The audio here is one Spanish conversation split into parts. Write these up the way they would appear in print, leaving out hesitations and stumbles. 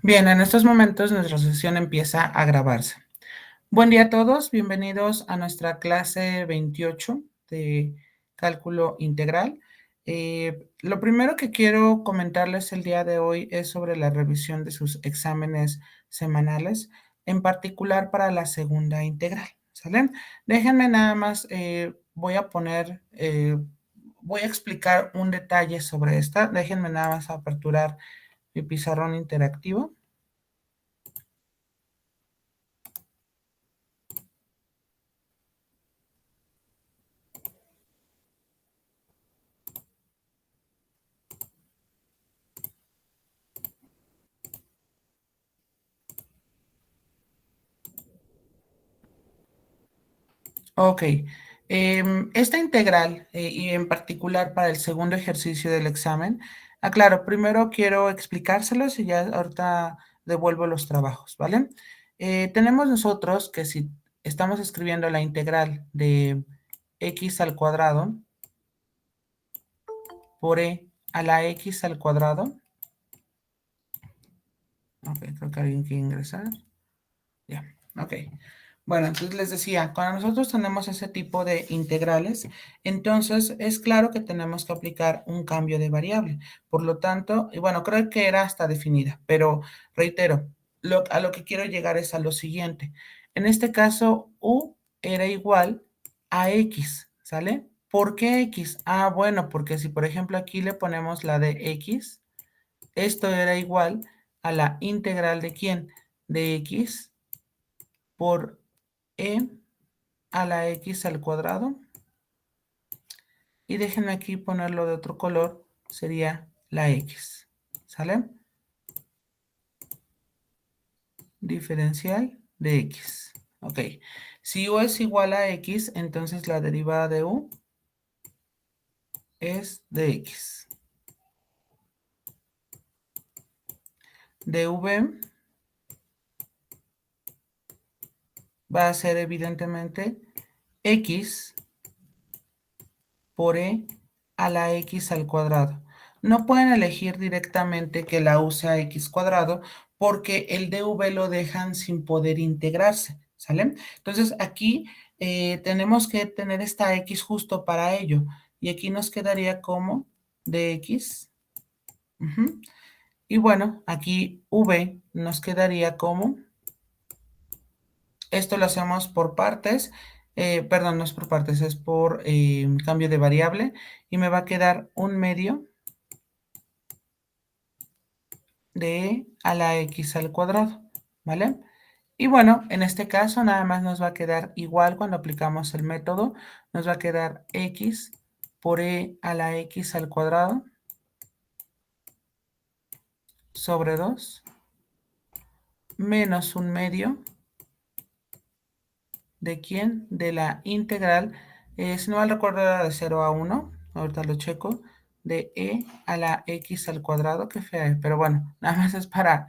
Bien, en estos momentos nuestra sesión empieza a grabarse. Buen día a todos, bienvenidos a nuestra clase 28 de cálculo integral. Lo primero que quiero comentarles el día de hoy es sobre la revisión de sus exámenes semanales, en particular para la segunda integral, ¿sale? Déjenme nada más, voy a explicar un detalle sobre esta. Déjenme nada más aperturar mi pizarrón interactivo. Ok, esta integral y en particular para el segundo ejercicio del examen, claro, primero quiero explicárselos y ya ahorita devuelvo los trabajos, ¿vale? Tenemos nosotros que si estamos escribiendo la integral de x al cuadrado por e a la x al cuadrado, ok, creo que alguien quiere ingresar, ya, ok. Bueno, entonces les decía, cuando nosotros tenemos ese tipo de integrales, entonces es claro que tenemos que aplicar un cambio de variable. Por lo tanto, y bueno, creo que era hasta definida, pero reitero, a lo que quiero llegar es a lo siguiente. En este caso, u era igual a x, ¿sale? ¿Por qué x? Ah, bueno, porque si por ejemplo aquí le ponemos la de x, esto era igual a la integral de ¿quién? De x por e a la x al cuadrado. Y déjenme aquí ponerlo de otro color, sería la x, ¿sale? Diferencial de x. Ok, si u es igual a x, entonces la derivada de u es de x. dv va a ser evidentemente x por e a la x al cuadrado. No pueden elegir directamente que la u sea x cuadrado porque el dv lo dejan sin poder integrarse, ¿sale? Entonces aquí tenemos que tener esta x justo para ello. Y aquí nos quedaría como dx. Y bueno, aquí v nos quedaría como, esto lo hacemos por partes, perdón, no es por partes, es por cambio de variable. Y me va a quedar un medio de e a la x al cuadrado, ¿vale? Y bueno, en este caso nada más nos va a quedar igual cuando aplicamos el método, nos va a quedar x por e a la x al cuadrado sobre 2 menos un medio de quién, de la integral, si no mal recuerdo era de 0 a 1, ahorita lo checo, de e a la x al cuadrado, qué fea, pero bueno, nada más es para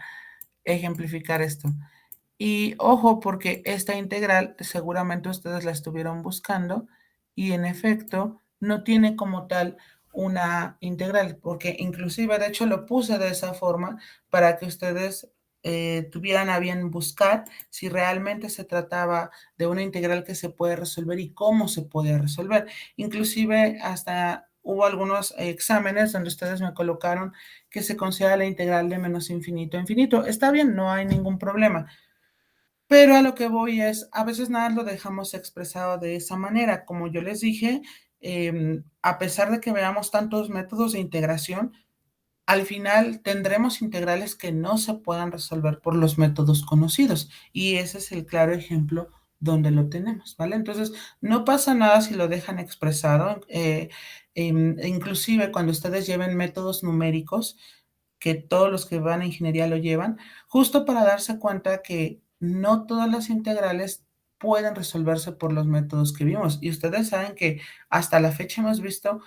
ejemplificar esto. Y ojo, porque esta integral seguramente ustedes la estuvieron buscando y en efecto no tiene como tal una integral, porque inclusive de hecho lo puse de esa forma para que ustedes tuvieran a bien buscar si realmente se trataba de una integral que se puede resolver y cómo se puede resolver. Inclusive hasta hubo algunos exámenes donde ustedes me colocaron que se considera la integral de menos infinito a infinito. Está bien, no hay ningún problema. Pero a lo que voy es, a veces nada lo dejamos expresado de esa manera. Como yo les dije, a pesar de que veamos tantos métodos de integración, al final tendremos integrales que no se puedan resolver por los métodos conocidos. Y ese es el claro ejemplo donde lo tenemos, ¿vale? Entonces, no pasa nada si lo dejan expresado. Inclusive cuando ustedes lleven métodos numéricos, que todos los que van a ingeniería lo llevan, justo para darse cuenta que no todas las integrales pueden resolverse por los métodos que vimos. Y ustedes saben que hasta la fecha hemos visto,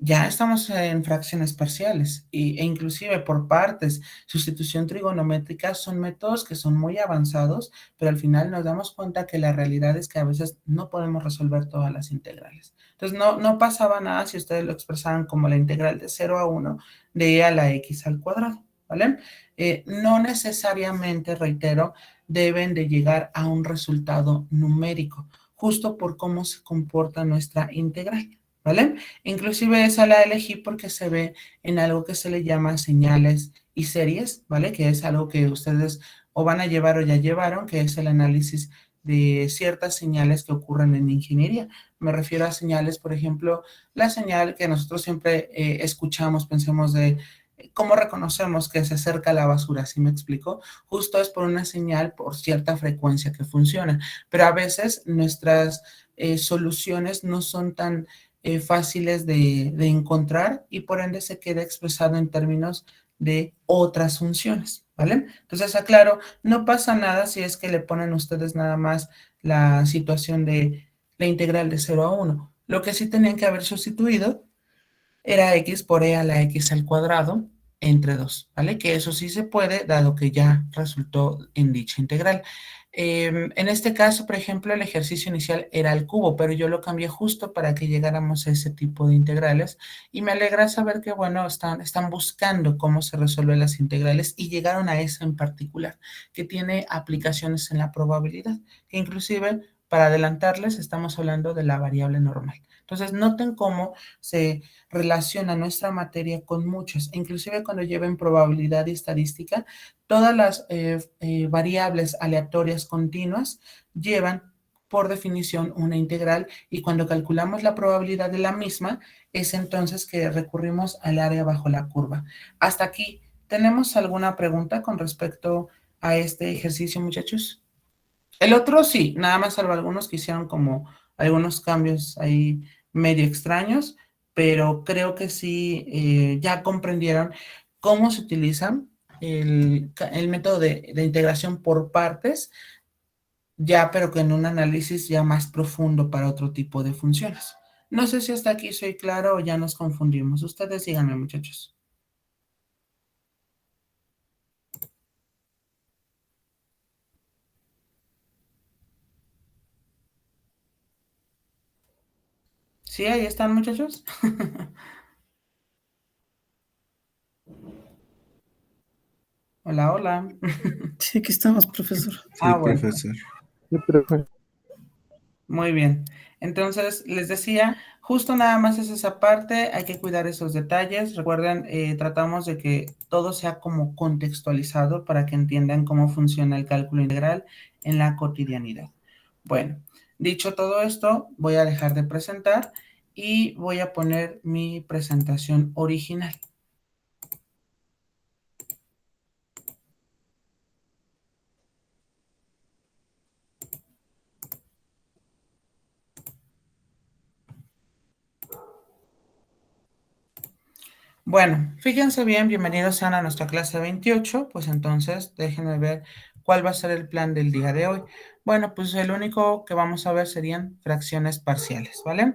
ya estamos en fracciones parciales e inclusive por partes, sustitución trigonométrica, son métodos que son muy avanzados, pero al final nos damos cuenta que la realidad es que a veces no podemos resolver todas las integrales. Entonces no pasaba nada si ustedes lo expresaban como la integral de 0 a 1 de e a la x al cuadrado, ¿vale? No necesariamente, reitero, deben de llegar a un resultado numérico, justo por cómo se comporta nuestra integral, ¿vale? Inclusive esa la elegí porque se ve en algo que se le llama señales y series, ¿vale? Que es algo que ustedes o van a llevar o ya llevaron, que es el análisis de ciertas señales que ocurren en ingeniería. Me refiero a señales, por ejemplo, la señal que nosotros siempre escuchamos, pensemos de cómo reconocemos que se acerca la basura, ¿sí me explico? Justo es por una señal, por cierta frecuencia que funciona, pero a veces nuestras soluciones no son tan fáciles de encontrar y por ende se queda expresado en términos de otras funciones, ¿vale? Entonces, aclaro, no pasa nada si es que le ponen ustedes nada más la situación de la integral de 0 a 1. Lo que sí tenían que haber sustituido era x por e a la x al cuadrado entre 2, ¿vale? Que eso sí se puede, dado que ya resultó en dicha integral. En este caso, por ejemplo, el ejercicio inicial era el cubo, pero yo lo cambié justo para que llegáramos a ese tipo de integrales y me alegra saber que, bueno, están buscando cómo se resuelven las integrales y llegaron a esa en particular, que tiene aplicaciones en la probabilidad, que inclusive, para adelantarles, estamos hablando de la variable normal. Entonces, noten cómo se relaciona nuestra materia con muchos, inclusive cuando lleven probabilidad y estadística, todas las variables aleatorias continuas llevan por definición una integral y cuando calculamos la probabilidad de la misma, es entonces que recurrimos al área bajo la curva. Hasta aquí, ¿tenemos alguna pregunta con respecto a este ejercicio, muchachos? El otro sí, nada más salvo algunos que hicieron como algunos cambios ahí medio extraños, pero creo que sí ya comprendieron cómo se utiliza el método de integración por partes, ya pero que en un análisis ya más profundo para otro tipo de funciones. No sé si hasta aquí soy claro o ya nos confundimos. Ustedes díganme, muchachos. ¿Sí? Ahí están, muchachos. Hola, hola. Sí, aquí estamos, profesor. Sí, Ah, bueno. profesor. Sí, profe. Muy bien. Entonces, les decía, justo nada más es esa parte, hay que cuidar esos detalles. Recuerden, tratamos de que todo sea como contextualizado para que entiendan cómo funciona el cálculo integral en la cotidianidad. Bueno, dicho todo esto, voy a dejar de presentar y voy a poner mi presentación original. Bueno, fíjense bien, bienvenidos sean a nuestra clase 28, pues entonces déjenme ver cuál va a ser el plan del día de hoy. Bueno, pues el único que vamos a ver serían fracciones parciales, ¿vale?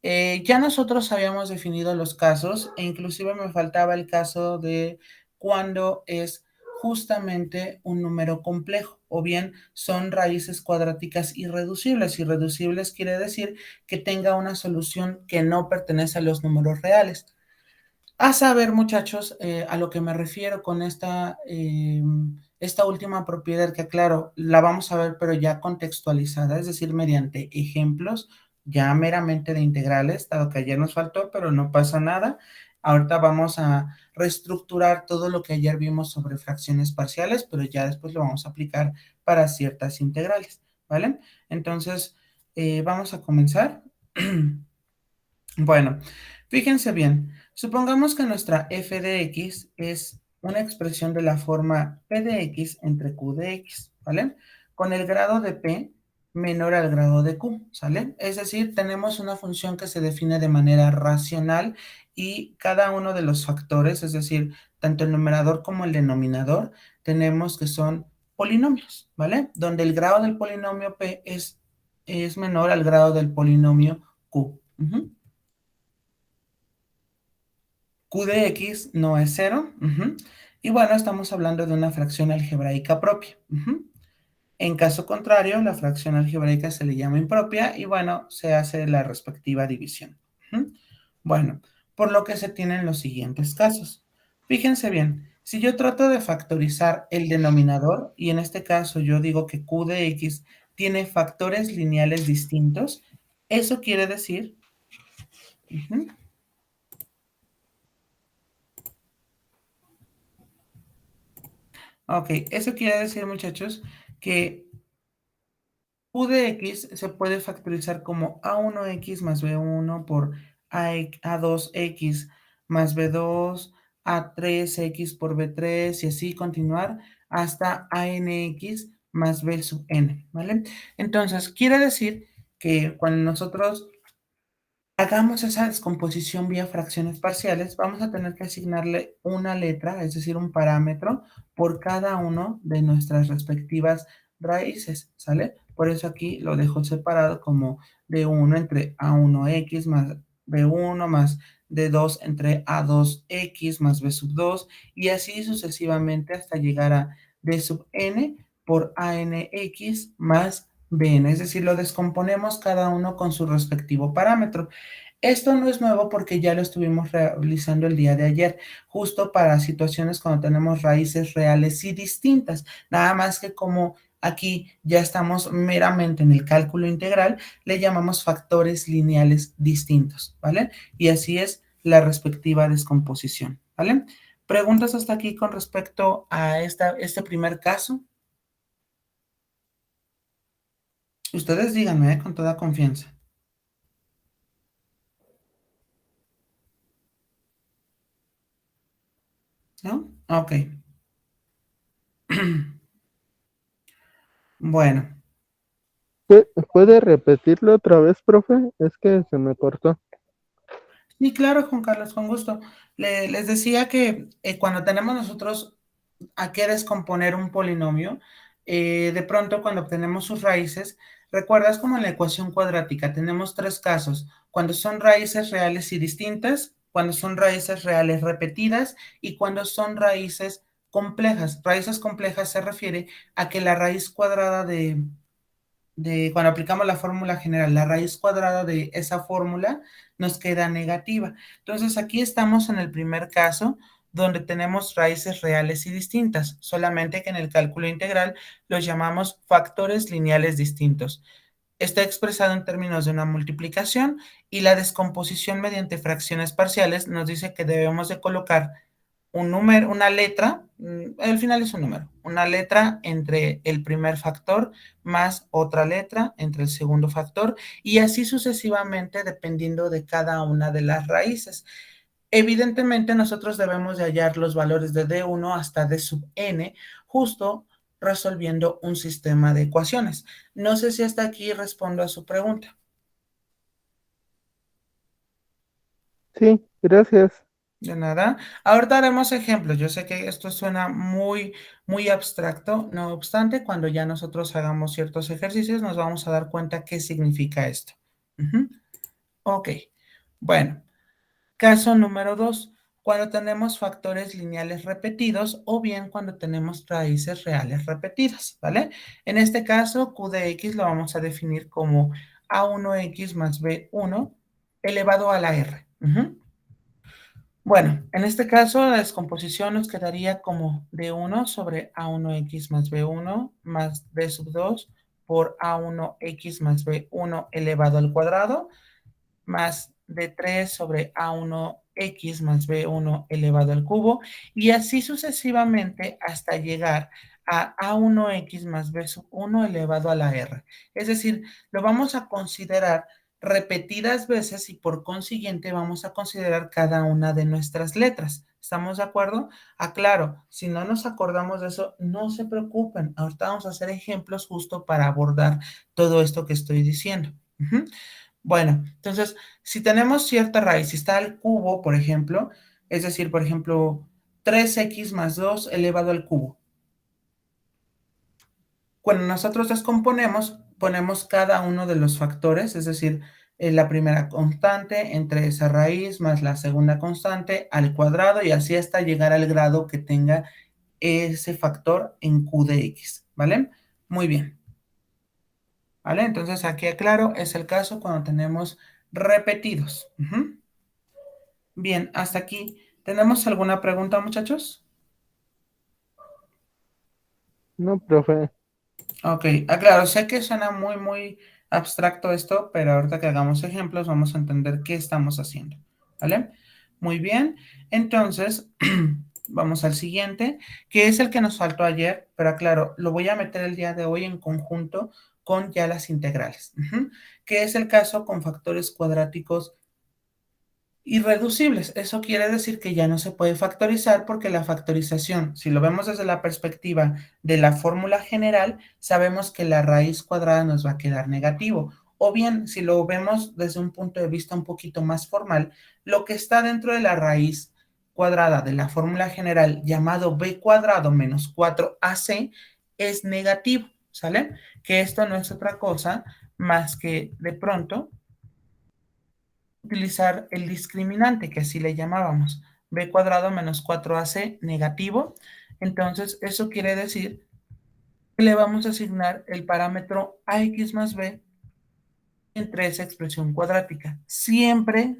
Ya nosotros habíamos definido los casos e inclusive me faltaba el caso de cuando es justamente un número complejo o bien son raíces cuadráticas irreducibles. Irreducibles quiere decir que tenga una solución que no pertenece a los números reales. A saber, muchachos, a lo que me refiero con esta última propiedad, que claro, la vamos a ver, pero ya contextualizada, es decir, mediante ejemplos ya meramente de integrales, dado que ayer nos faltó, pero no pasa nada. Ahorita vamos a reestructurar todo lo que ayer vimos sobre fracciones parciales, pero ya después lo vamos a aplicar para ciertas integrales, ¿vale? Entonces, vamos a comenzar. Bueno, fíjense bien, supongamos que nuestra f de x es una expresión de la forma p de x entre q de x, ¿vale? Con el grado de p menor al grado de q, ¿sale? Es decir, tenemos una función que se define de manera racional y cada uno de los factores, es decir, tanto el numerador como el denominador, tenemos que son polinomios, ¿vale? Donde el grado del polinomio p es menor al grado del polinomio q. Q de X no es cero. Y bueno, estamos hablando de una fracción algebraica propia. En caso contrario, la fracción algebraica se le llama impropia y bueno, se hace la respectiva división. Bueno, por lo que se tienen los siguientes casos. Fíjense bien, Si yo trato de factorizar el denominador, y en este caso yo digo que q de x tiene factores lineales distintos, eso quiere decir... Ok, eso quiere decir, muchachos, que q de x se puede factorizar como a1x más b1 por a2x más b2, a3x por b3 y así continuar hasta anx más b sub n, ¿vale? Entonces, quiere decir que cuando nosotros hagamos esa descomposición vía fracciones parciales, vamos a tener que asignarle una letra, es decir, un parámetro, por cada uno de nuestras respectivas raíces, ¿sale? Por eso aquí lo dejo separado como D1 entre A1X más B1 más D2 entre A2X más B sub 2 y así sucesivamente hasta llegar a D sub N por ANX más BN, es decir, lo descomponemos cada uno con su respectivo parámetro. Esto no es nuevo porque ya lo estuvimos realizando el día de ayer, justo para situaciones cuando tenemos raíces reales y distintas. Nada más que como aquí ya estamos meramente en el cálculo integral, le llamamos factores lineales distintos, ¿vale? Y así es la respectiva descomposición, ¿vale? ¿Preguntas hasta aquí con respecto a este primer caso? Ustedes díganme, con toda confianza. ¿No? Ok. Bueno. ¿Puede repetirlo otra vez, profe? Es que se me cortó. Sí, claro, Juan Carlos, con gusto. Les decía que cuando tenemos nosotros a qué descomponer un polinomio, de pronto cuando obtenemos sus raíces, recuerdas como en la ecuación cuadrática, tenemos tres casos, cuando son raíces reales y distintas, cuando son raíces reales repetidas y cuando son raíces complejas. Raíces complejas se refiere a que la raíz cuadrada cuando aplicamos la fórmula general, la raíz cuadrada de esa fórmula nos queda negativa. Entonces aquí estamos en el primer caso donde tenemos raíces reales y distintas, solamente que en el cálculo integral los llamamos factores lineales distintos. Está expresado en términos de una multiplicación y la descomposición mediante fracciones parciales nos dice que debemos de colocar un número, una letra, al final es un número, una letra entre el primer factor más otra letra entre el segundo factor y así sucesivamente dependiendo de cada una de las raíces. Evidentemente nosotros debemos de hallar los valores de D1 hasta D sub n justo resolviendo un sistema de ecuaciones. No sé si hasta aquí respondo a su pregunta. Sí, gracias. De nada. Ahorita haremos ejemplos. Yo sé que esto suena muy, muy abstracto. No obstante, cuando ya nosotros hagamos ciertos ejercicios, nos vamos a dar cuenta qué significa esto. Ok. Bueno, caso número 2. Cuando tenemos factores lineales repetidos o bien cuando tenemos raíces reales repetidas, ¿vale? En este caso, q de x lo vamos a definir como a1x más b1 elevado a la r. Bueno, en este caso la descomposición nos quedaría como D1 sobre A1X más B1 más B sub 2 por A1X más B1 elevado al cuadrado más D3 sobre A1X más B1 elevado al cubo y así sucesivamente hasta llegar a A1X más B sub 1 elevado a la R. Es decir, lo vamos a considerar repetidas veces y por consiguiente vamos a considerar cada una de nuestras letras. ¿Estamos de acuerdo? Aclaro, si no nos acordamos de eso, no se preocupen. Ahorita vamos a hacer ejemplos justo para abordar todo esto que estoy diciendo. Bueno, entonces, si tenemos cierta raíz, si está al cubo, por ejemplo, es decir, por ejemplo, 3x más 2 elevado al cubo. Cuando nosotros descomponemos, ponemos cada uno de los factores, es decir, la primera constante entre esa raíz más la segunda constante al cuadrado y así hasta llegar al grado que tenga ese factor en q de x, ¿vale? Muy bien, ¿vale? Entonces aquí aclaro, es el caso cuando tenemos repetidos. Bien, hasta aquí. ¿Tenemos alguna pregunta, muchachos? No, profe. Ok, claro, sé que suena muy abstracto esto, pero ahorita que hagamos ejemplos vamos a entender qué estamos haciendo, ¿vale? Muy bien, entonces vamos al siguiente, que es el que nos faltó ayer, pero claro, lo voy a meter el día de hoy en conjunto con ya las integrales, que es el caso con factores cuadráticos irreducibles. Eso quiere decir que ya no se puede factorizar porque la factorización, si lo vemos desde la perspectiva de la fórmula general, sabemos que la raíz cuadrada nos va a quedar negativo. O bien, si lo vemos desde un punto de vista un poquito más formal, lo que está dentro de la raíz cuadrada de la fórmula general llamado b cuadrado menos 4ac es negativo, ¿sale? Que esto no es otra cosa más que de pronto utilizar el discriminante, que así le llamábamos, b cuadrado menos 4ac negativo. Entonces, eso quiere decir que le vamos a asignar el parámetro ax más b entre esa expresión cuadrática. Siempre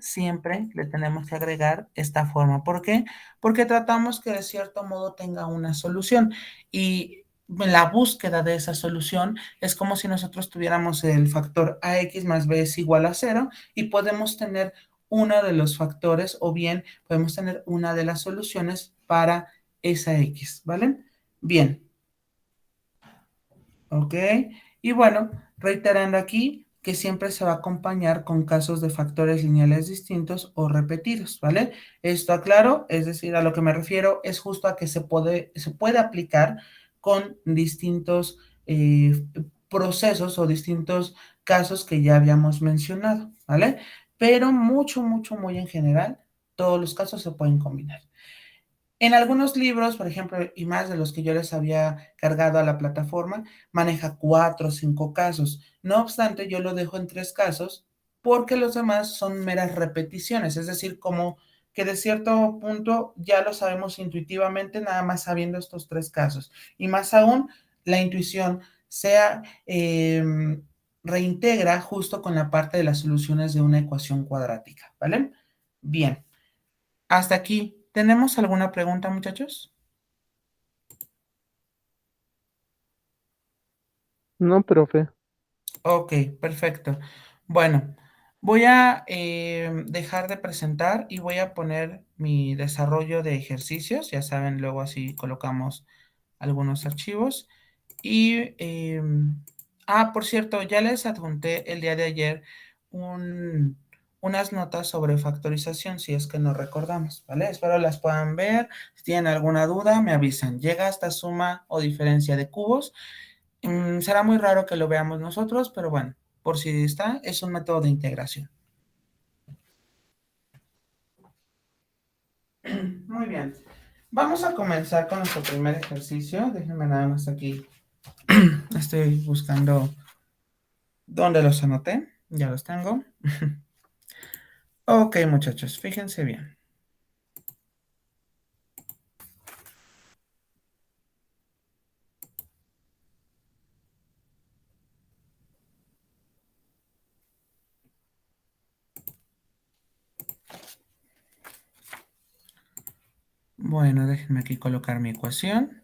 le tenemos que agregar esta forma. ¿Por qué? Porque tratamos que de cierto modo tenga una solución y en la búsqueda de esa solución es como si nosotros tuviéramos el factor ax más b es igual a cero y podemos tener uno de los factores o bien podemos tener una de las soluciones para esa x, ¿vale? Bien, ¿ok? Y bueno, reiterando aquí que siempre se va a acompañar con casos de factores lineales distintos o repetidos, ¿vale? Esto aclaro, es decir, a lo que me refiero es justo a que se puede aplicar con distintos procesos o distintos casos que ya habíamos mencionado, ¿vale? Pero muy en general, todos los casos se pueden combinar. En algunos libros, por ejemplo, y más de los que yo les había cargado a la plataforma, maneja 4 o 5 casos. No obstante, yo lo dejo en 3 casos porque los demás son meras repeticiones, es decir, como que de cierto punto ya lo sabemos intuitivamente, nada más sabiendo estos 3 casos. Y más aún, la intuición sea reintegra justo con la parte de las soluciones de una ecuación cuadrática, ¿vale? Bien. Hasta aquí. ¿Tenemos alguna pregunta, muchachos? No, profe. Ok, perfecto. Bueno, voy a dejar de presentar y voy a poner mi desarrollo de ejercicios. Ya saben, luego así colocamos algunos archivos. Y, por cierto, ya les adjunté el día de ayer un- unas notas sobre factorización, si es que no recordamos, ¿vale? Espero las puedan ver. Si tienen alguna duda, me avisan. Llega hasta suma o diferencia de cubos. Será muy raro que lo veamos nosotros, pero bueno, por si está, es un método de integración. Muy bien. Vamos a comenzar con nuestro primer ejercicio. Déjenme nada más aquí. Estoy buscando dónde los anoté. Ya los tengo. Ok, muchachos, fíjense bien. Bueno, déjenme aquí colocar mi ecuación.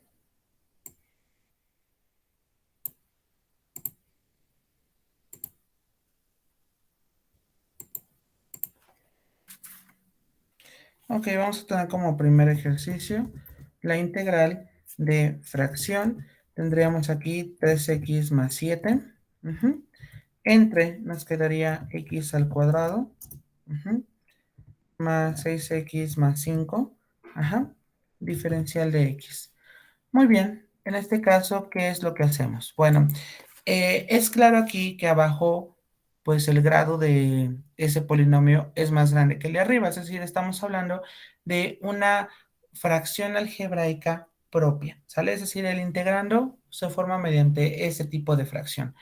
Ok, vamos a tener como primer ejercicio la integral de fracción. Tendríamos aquí 3x más 7. Ujú. Entre nos quedaría x al cuadrado, más 6x más 5, diferencial de x. Muy bien, en este caso, ¿qué es lo que hacemos? Bueno, es claro aquí que abajo, pues el grado de ese polinomio es más grande que el de arriba, es decir, estamos hablando de una fracción algebraica propia, ¿sale? Es decir, el integrando se forma mediante ese tipo de fracción.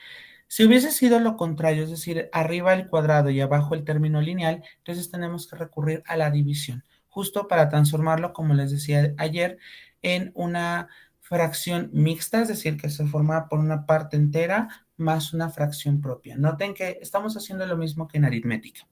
Si hubiese sido lo contrario, es decir, arriba el cuadrado y abajo el término lineal, entonces tenemos que recurrir a la división, justo para transformarlo, como les decía ayer, en una fracción mixta, es decir, que se forma por una parte entera más una fracción propia. Noten que estamos haciendo lo mismo que en aritmética.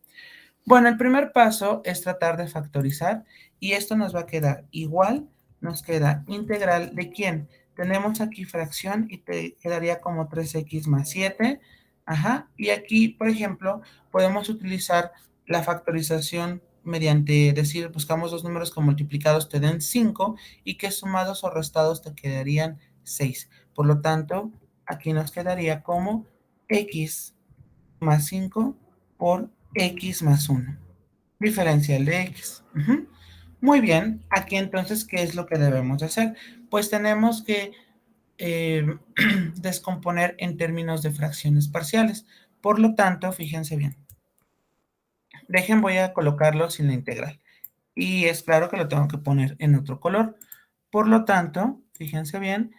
Bueno, el primer paso es tratar de factorizar y esto nos va a quedar igual, nos queda integral de ¿quién? tenemos aquí fracción y te quedaría como 3x más 7. Ajá. Y aquí, por ejemplo, podemos utilizar la factorización mediante decir, buscamos dos números que multiplicados te den 5 y que sumados o restados te quedarían 6. Por lo tanto, aquí nos quedaría como x más 5 por x más 1. Diferencial de x. Muy bien, aquí entonces, ¿qué es lo que debemos de hacer? Pues tenemos que descomponer en términos de fracciones parciales. Por lo tanto, fíjense bien. Voy a colocarlo sin la integral. Y es claro que lo tengo que poner en otro color. Por lo tanto, fíjense bien,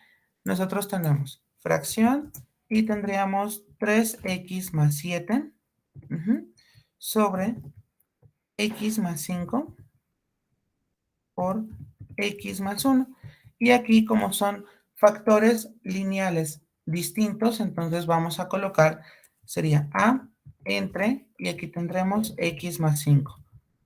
nosotros tenemos fracción y tendríamos 3x más 7 sobre x más 5 por x más 1. Y aquí, como son factores lineales distintos, entonces vamos a colocar, sería a entre, y aquí tendremos x más 5,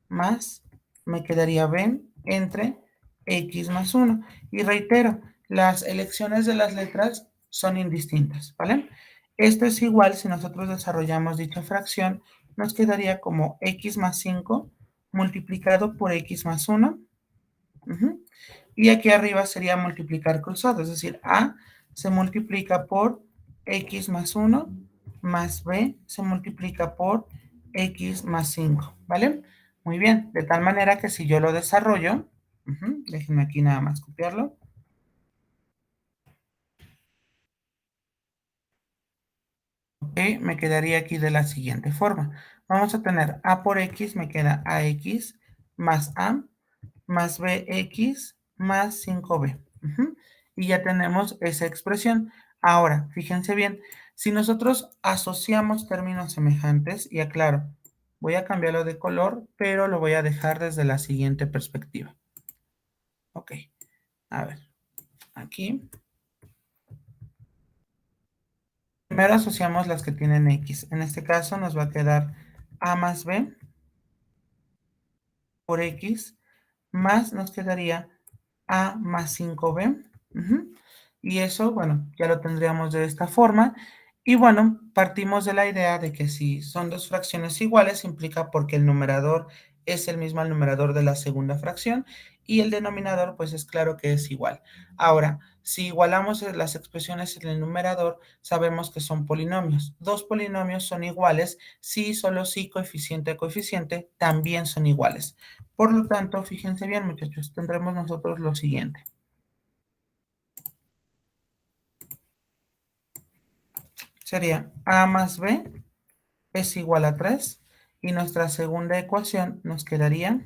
más, me quedaría b entre x más 1. Y reitero, las elecciones de las letras son indistintas, ¿vale? Esto es igual, si nosotros desarrollamos dicha fracción, nos quedaría como x más 5 multiplicado por x más 1. Y aquí arriba sería multiplicar cruzado, es decir, A se multiplica por X más 1, más B se multiplica por X más 5, ¿vale? Muy bien, de tal manera que si yo lo desarrollo, déjenme aquí nada más copiarlo. Ok, me quedaría aquí de la siguiente forma. Vamos a tener A por X, me queda AX más A más bx más 5b. Y ya tenemos esa expresión. Ahora, fíjense bien, si nosotros asociamos términos semejantes, y aclaro, voy a cambiarlo de color, pero lo voy a dejar desde la siguiente perspectiva. Ok, a ver, aquí. Primero asociamos las que tienen x. En este caso nos va a quedar a más b por x, más nos quedaría a más 5b. Y eso, bueno, ya lo tendríamos de esta forma. Y bueno, partimos de la idea de que si son dos fracciones iguales, implica porque el numerador es el mismo al numerador de la segunda fracción y el denominador, pues es claro que es igual. Ahora, si igualamos las expresiones en el numerador, sabemos que son polinomios. Dos polinomios son iguales si solo si coeficiente a coeficiente también son iguales. Por lo tanto, fíjense bien, muchachos, tendremos nosotros lo siguiente. Sería a más b es igual a 3 y nuestra segunda ecuación nos quedaría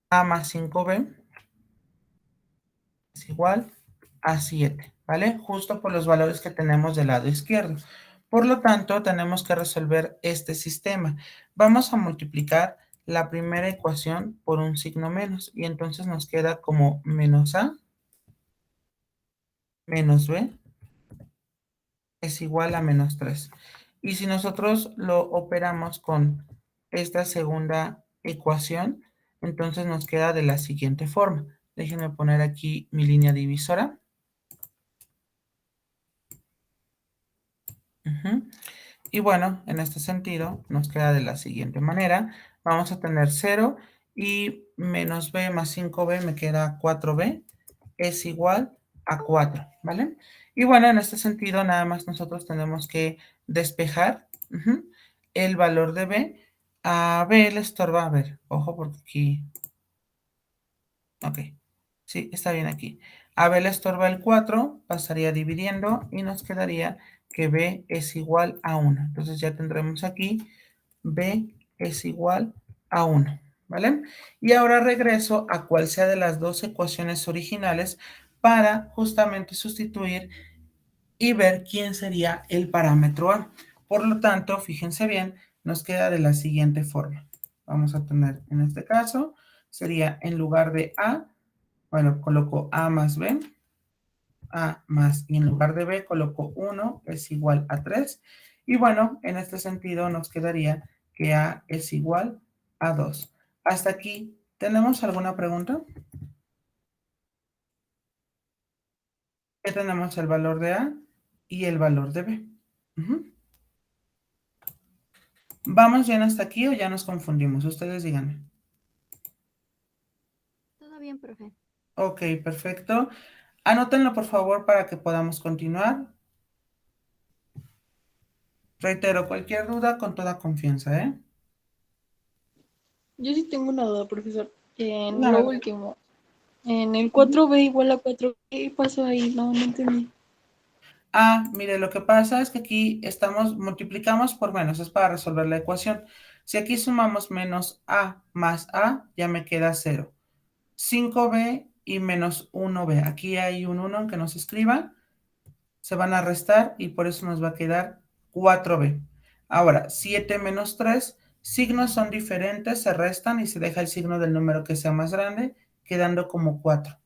a más 5b es igual a 7, ¿vale? Justo por los valores que tenemos del lado izquierdo. Por lo tanto, tenemos que resolver este sistema. Vamos a multiplicar la primera ecuación por un signo menos y entonces nos queda como menos a menos b es igual a menos 3. Y si nosotros lo operamos con esta segunda ecuación, entonces nos queda de la siguiente forma. Déjenme poner aquí mi línea divisora. Y bueno, en este sentido nos queda de la siguiente manera. Vamos a tener 0 y menos b más 5b me queda 4b es igual a 4, ¿vale? Y bueno, en este sentido nada más nosotros tenemos que despejar el valor de b. A b le estorba, a ver, ojo porque aquí, ok, sí, está bien aquí. A b le estorba el 4, pasaría dividiendo y nos quedaría que b es igual a 1. Entonces ya tendremos aquí b es igual a 1, ¿vale? Y ahora regreso a cual sea de las dos ecuaciones originales para justamente sustituir y ver quién sería el parámetro a. Por lo tanto, fíjense bien, nos queda de la siguiente forma. Vamos a tener, en este caso, sería en lugar de a, bueno, coloco a más b, a más, y en lugar de b coloco 1 es igual a 3. Y bueno, en este sentido nos quedaría que a es igual a 2. Hasta aquí, ¿tenemos alguna pregunta? Ya tenemos el valor de A y el valor de B. ¿Vamos bien hasta aquí o ya nos confundimos? Ustedes díganme. Todo bien, profe. Ok, perfecto. Anótenlo por favor para que podamos continuar. Reitero, cualquier duda con toda confianza, ¿eh? Yo sí tengo una duda, profesor. En lo Dígame. último, en el 4b igual a 4, ¿qué pasó ahí? No, no entendí. Mire, lo que pasa es que aquí multiplicamos por menos, es para resolver la ecuación. Si aquí sumamos menos A más A, ya me queda 0. 5b y menos 1b. Aquí hay un 1 aunque no se escriba. Se van a restar y por eso nos va a quedar 4b. Ahora, 7 menos 3, signos son diferentes, se restan y se deja el signo del número que sea más grande, quedando como 4.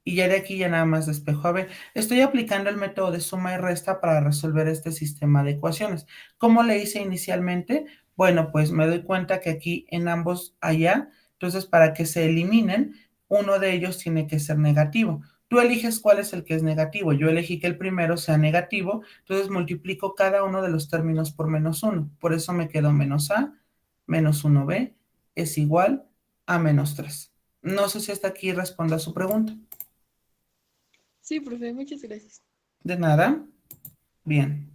Y ya de aquí ya nada más despejo. A ver, estoy aplicando el método de suma y resta para resolver este sistema de ecuaciones. ¿Cómo le hice inicialmente? Bueno, pues me doy cuenta que aquí en ambos hay A, entonces para que se eliminen, uno de ellos tiene que ser negativo. Tú eliges cuál es el que es negativo. Yo elegí que el primero sea negativo, entonces multiplico cada uno de los términos por menos 1. Por eso me quedó menos A, menos 1b, es igual a menos 3. No sé si hasta aquí responda a su pregunta. Sí, profe, muchas gracias. ¿De nada? Bien.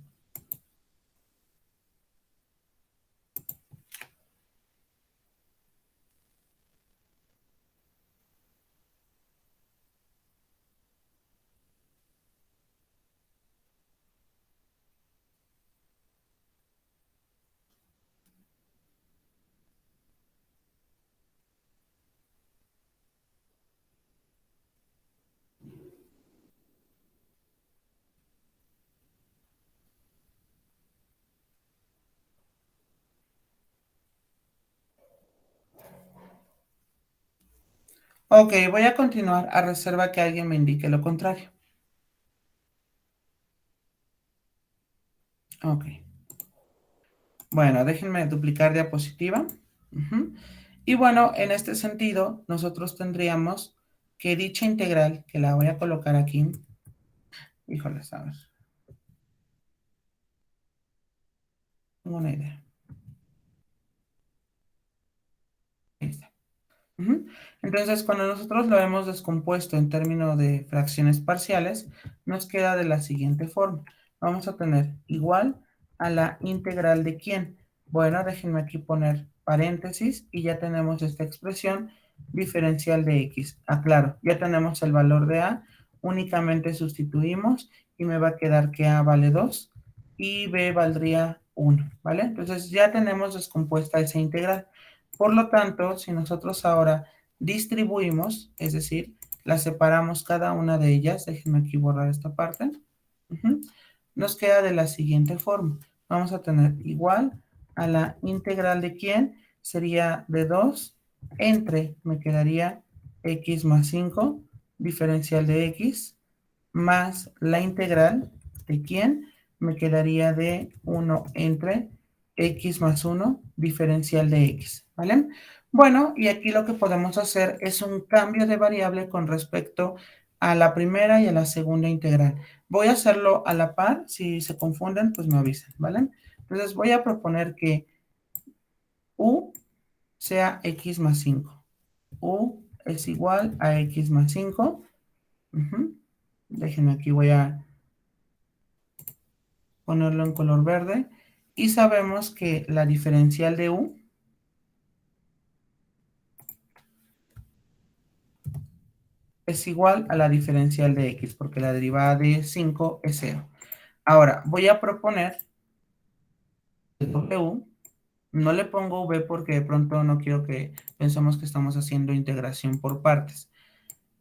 Ok, voy a continuar a reserva que alguien me indique lo contrario. Ok. Bueno, déjenme duplicar diapositiva. Y bueno, en este sentido, nosotros tendríamos que dicha integral, que la voy a colocar aquí, híjoles, a ver, tengo una idea. Ahí está. Entonces, cuando nosotros lo hemos descompuesto en términos de fracciones parciales, nos queda de la siguiente forma. Vamos a tener igual a la integral de ¿quién? Bueno, déjenme aquí poner paréntesis y ya tenemos esta expresión diferencial de x. Aclaro, ya tenemos el valor de a, únicamente sustituimos y me va a quedar que a vale 2 y b valdría 1, ¿vale? Entonces ya tenemos descompuesta esa integral. Por lo tanto, si nosotros ahora distribuimos, es decir, las separamos cada una de ellas, déjenme aquí borrar esta parte, nos queda de la siguiente forma. Vamos a tener igual a la integral de ¿quién? Sería de 2 entre, me quedaría x más 5, diferencial de x, más la integral de ¿quién? Me quedaría de 1 entre x más 1, diferencial de x, ¿vale? Bueno, y aquí lo que podemos hacer es un cambio de variable con respecto a la primera y a la segunda integral. Voy a hacerlo a la par, si se confunden, pues me avisan, ¿vale? Entonces voy a proponer que u sea x más 5. U es igual a x más 5. Déjenme aquí, voy a ponerlo en color verde. Y sabemos que la diferencial de u es igual a la diferencial de x, porque la derivada de 5 es 0. Ahora, voy a proponer w, no le pongo v porque de pronto no quiero que pensemos que estamos haciendo integración por partes.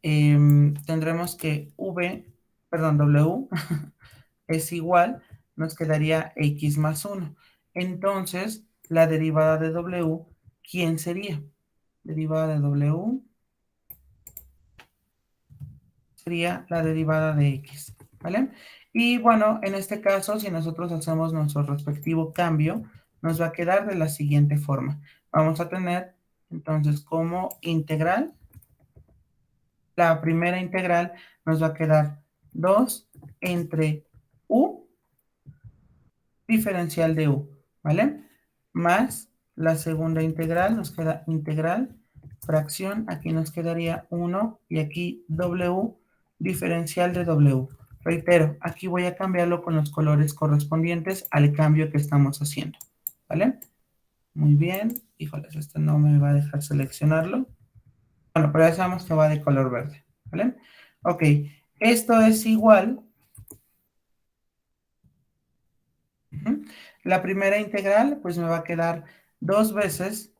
Tendremos que w es igual, nos quedaría x más 1. Entonces, la derivada de w, ¿quién sería? Derivada de w sería la derivada de x, ¿vale? Y bueno, en este caso, si nosotros hacemos nuestro respectivo cambio, nos va a quedar de la siguiente forma. Vamos a tener, entonces, como integral, la primera integral nos va a quedar 2 entre u diferencial de u, ¿vale? Más la segunda integral, nos queda integral, fracción, aquí nos quedaría 1 y aquí w diferencial de w. Reitero, aquí voy a cambiarlo con los colores correspondientes al cambio que estamos haciendo, ¿vale? Muy bien, híjoles, este no me va a dejar seleccionarlo. Bueno, pero ya sabemos que va de color verde, ¿vale? Ok, esto es igual. La primera integral, pues me va a quedar 2 veces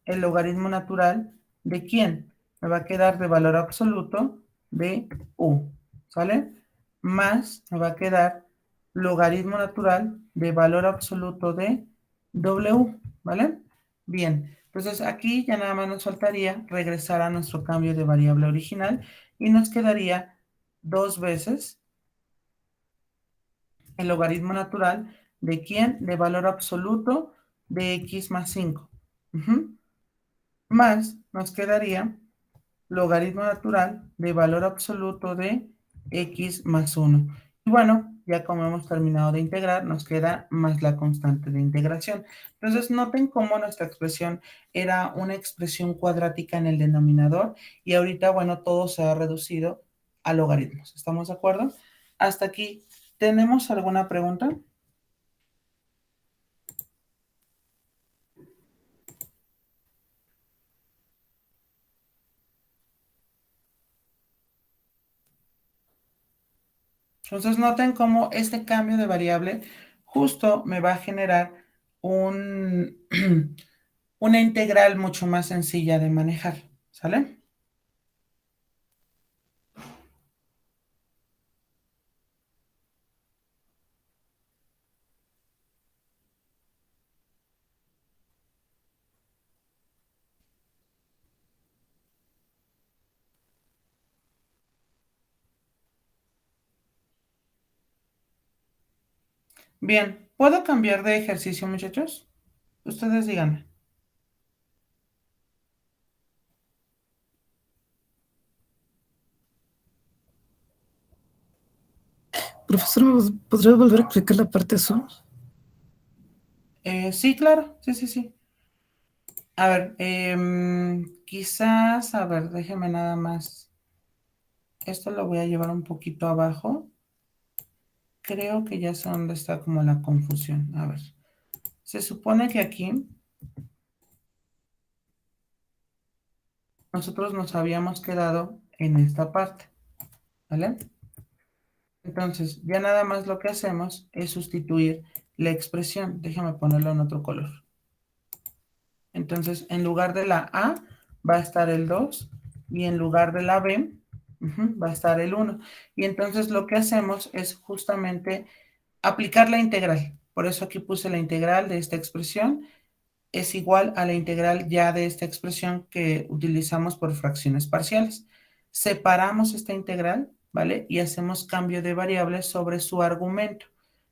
el logaritmo natural de ¿quién? Me va a quedar de valor absoluto de u, ¿sale? Más me va a quedar logaritmo natural de valor absoluto de w, ¿vale? Bien, entonces aquí ya nada más nos faltaría regresar a nuestro cambio de variable original y nos quedaría 2 veces el logaritmo natural de ¿quién? De valor absoluto de x más 5. Más nos quedaría logaritmo natural de valor absoluto de x más 1. Y bueno, ya como hemos terminado de integrar, nos queda más la constante de integración. Entonces, noten cómo nuestra expresión era una expresión cuadrática en el denominador y ahorita, bueno, todo se ha reducido a logaritmos. ¿Estamos de acuerdo? Hasta aquí. ¿Tenemos alguna pregunta? Entonces noten cómo este cambio de variable justo me va a generar un, una integral mucho más sencilla de manejar, ¿sale? Bien, ¿puedo cambiar de ejercicio, muchachos? Ustedes díganme. Profesor, ¿podría volver a explicar la parte azul? Sí, claro, sí, sí, sí. A ver, quizás, a ver, déjenme nada más. Esto lo voy a llevar un poquito abajo. Creo que ya sé dónde está como la confusión. A ver, se supone que aquí nosotros nos habíamos quedado en esta parte, ¿vale? Entonces, ya nada más lo que hacemos es sustituir la expresión. Déjame ponerlo en otro color. Entonces, en lugar de la A va a estar el 2 y en lugar de la B va a estar el 1. Y entonces lo que hacemos es justamente aplicar la integral. Por eso aquí puse la integral de esta expresión. Es igual a la integral ya de esta expresión que utilizamos por fracciones parciales. Separamos esta integral, ¿vale? Y hacemos cambio de variables sobre su argumento.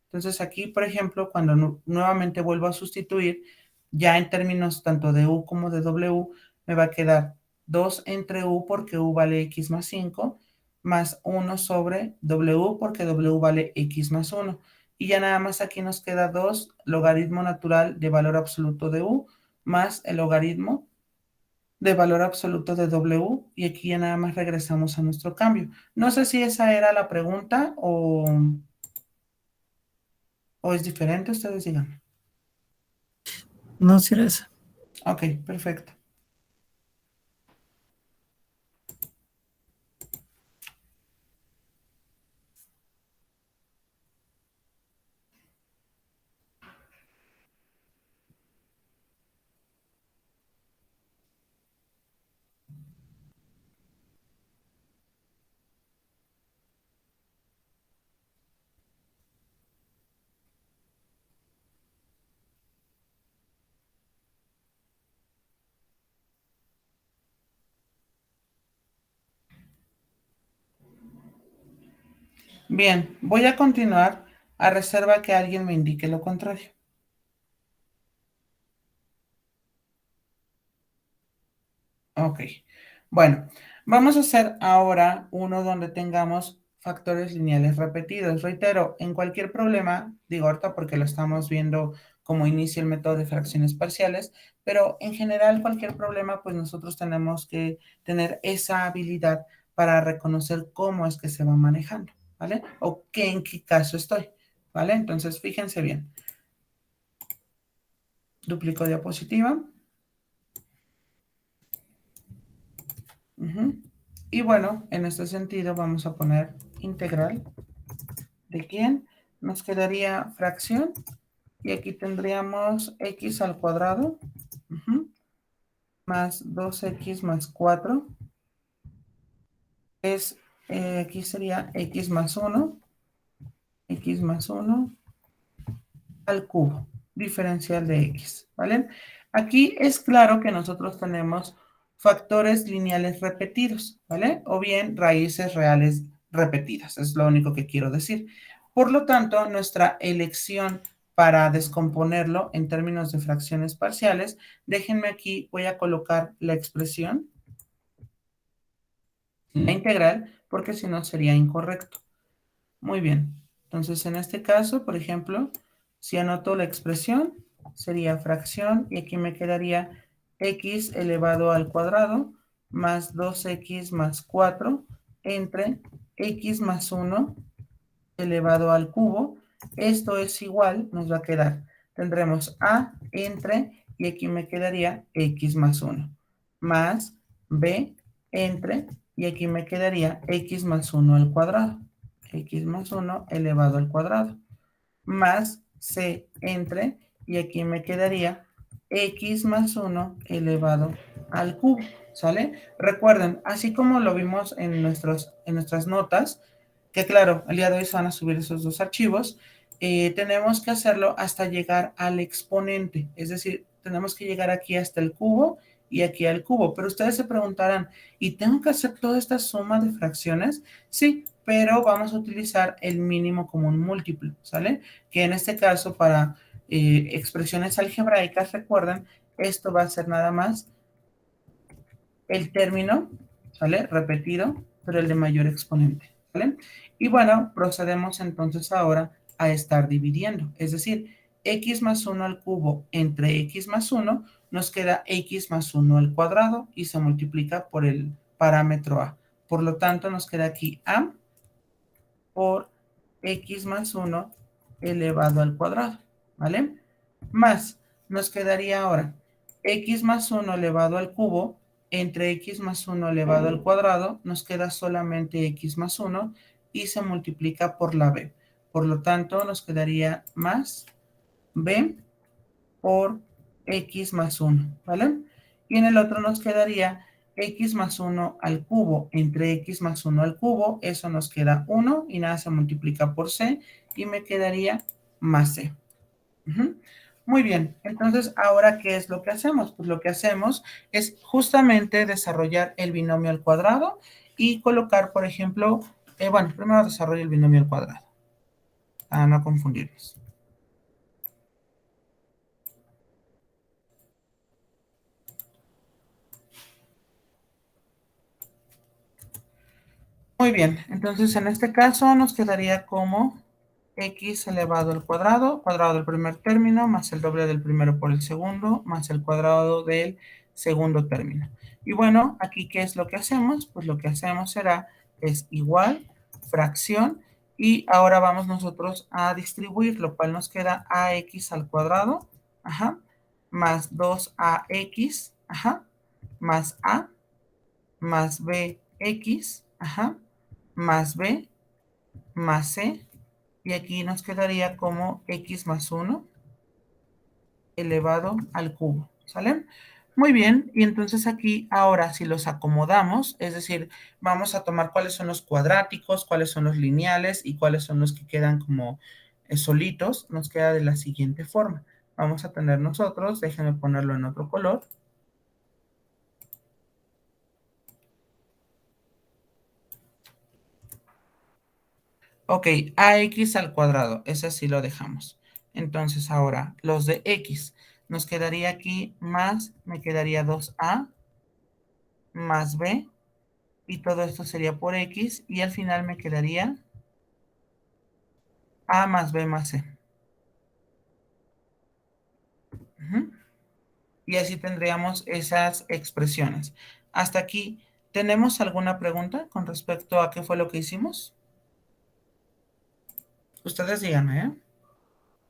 Entonces aquí, por ejemplo, cuando nuevamente vuelvo a sustituir, ya en términos tanto de u como de w, me va a quedar 2 entre u porque u vale x más 5, más 1 sobre w porque w vale x más 1. Y ya nada más aquí nos queda 2 logaritmo natural de valor absoluto de u más el logaritmo de valor absoluto de w. Y aquí ya nada más regresamos a nuestro cambio. No sé si esa era la pregunta o es diferente, ustedes digan. No, si era esa. Ok, perfecto. Bien, voy a continuar a reserva que alguien me indique lo contrario. Ok, bueno, vamos a hacer ahora uno donde tengamos factores lineales repetidos. Reitero, en cualquier problema, digo ahorita porque lo estamos viendo como inicia el método de fracciones parciales, pero en general cualquier problema, pues nosotros tenemos que tener esa habilidad para reconocer cómo es que se va manejando, ¿vale? O en qué caso estoy, ¿vale? Entonces, fíjense bien. Duplico diapositiva. Y bueno, en este sentido vamos a poner integral. ¿De quién? Nos quedaría fracción. Y aquí tendríamos x al cuadrado. Más 2x más 4. Aquí sería x más 1. X más 1 al cubo. Diferencial de x, ¿vale? Aquí es claro que nosotros tenemos factores lineales repetidos, ¿vale? O bien raíces reales repetidas, es lo único que quiero decir. Por lo tanto, nuestra elección para descomponerlo en términos de fracciones parciales, déjenme aquí, voy a colocar la expresión, la integral, porque si no sería incorrecto. Muy bien, entonces en este caso, por ejemplo, si anoto la expresión, sería fracción y aquí me quedaría x elevado al cuadrado más 2x más 4 entre x más 1 elevado al cubo. Esto es igual, nos va a quedar, tendremos a entre, y aquí me quedaría x más 1, más b entre, y aquí me quedaría x más 1 al cuadrado. X más 1 elevado al cuadrado, más c entre, y aquí me quedaría x más 1 elevado al cubo, ¿sale? Recuerden, así como lo vimos en nuestras notas, que claro, el día de hoy se van a subir esos dos archivos, tenemos que hacerlo hasta llegar al exponente, es decir, tenemos que llegar aquí hasta el cubo y aquí al cubo, pero ustedes se preguntarán, ¿y tengo que hacer toda esta suma de fracciones? Sí, pero vamos a utilizar el mínimo común múltiplo, ¿sale? Que en este caso para expresiones algebraicas, recuerden, esto va a ser nada más el término, ¿sale? Repetido, pero el de mayor exponente, ¿vale? Y bueno, procedemos entonces ahora a estar dividiendo, es decir, x más 1 al cubo entre x más 1, nos queda x más 1 al cuadrado y se multiplica por el parámetro a. Por lo tanto, nos queda aquí a por x más 1 elevado al cuadrado, ¿vale? Más, nos quedaría ahora x más 1 elevado al cubo entre x más 1 elevado al cuadrado, nos queda solamente x más 1 y se multiplica por la b. Por lo tanto, nos quedaría más b por x más 1, ¿vale? Y en el otro nos quedaría x más 1 al cubo entre x más 1 al cubo, eso nos queda 1 y nada se multiplica por c y me quedaría más c. Muy bien, entonces ahora ¿qué es lo que hacemos? Pues lo que hacemos es justamente desarrollar el binomio al cuadrado y colocar, por ejemplo, bueno, primero desarrollo el binomio al cuadrado, para no confundirnos. Muy bien, entonces en este caso nos quedaría como x elevado al cuadrado, cuadrado del primer término, más el doble del primero por el segundo, más el cuadrado del segundo término. Y bueno, aquí ¿qué es lo que hacemos? Pues lo que hacemos es igual, fracción, y ahora vamos nosotros a distribuir, lo cual nos queda ax al cuadrado, más 2ax, más a, más bx, más b, más c, y aquí nos quedaría como x más 1 elevado al cubo, ¿sale? Muy bien, y entonces aquí ahora si los acomodamos, es decir, vamos a tomar cuáles son los cuadráticos, cuáles son los lineales y cuáles son los que quedan como solitos, nos queda de la siguiente forma. Vamos a tener nosotros, déjenme ponerlo en otro color. Ok, ax al cuadrado, ese sí lo dejamos. Entonces ahora, los de x, nos quedaría aquí más, me quedaría 2a, más b, y todo esto sería por X, y al final me quedaría A más B más C. Ujú. Y así tendríamos esas expresiones. Hasta aquí, ¿tenemos alguna pregunta con respecto a qué fue lo que hicimos? Ustedes díganme, ¿eh?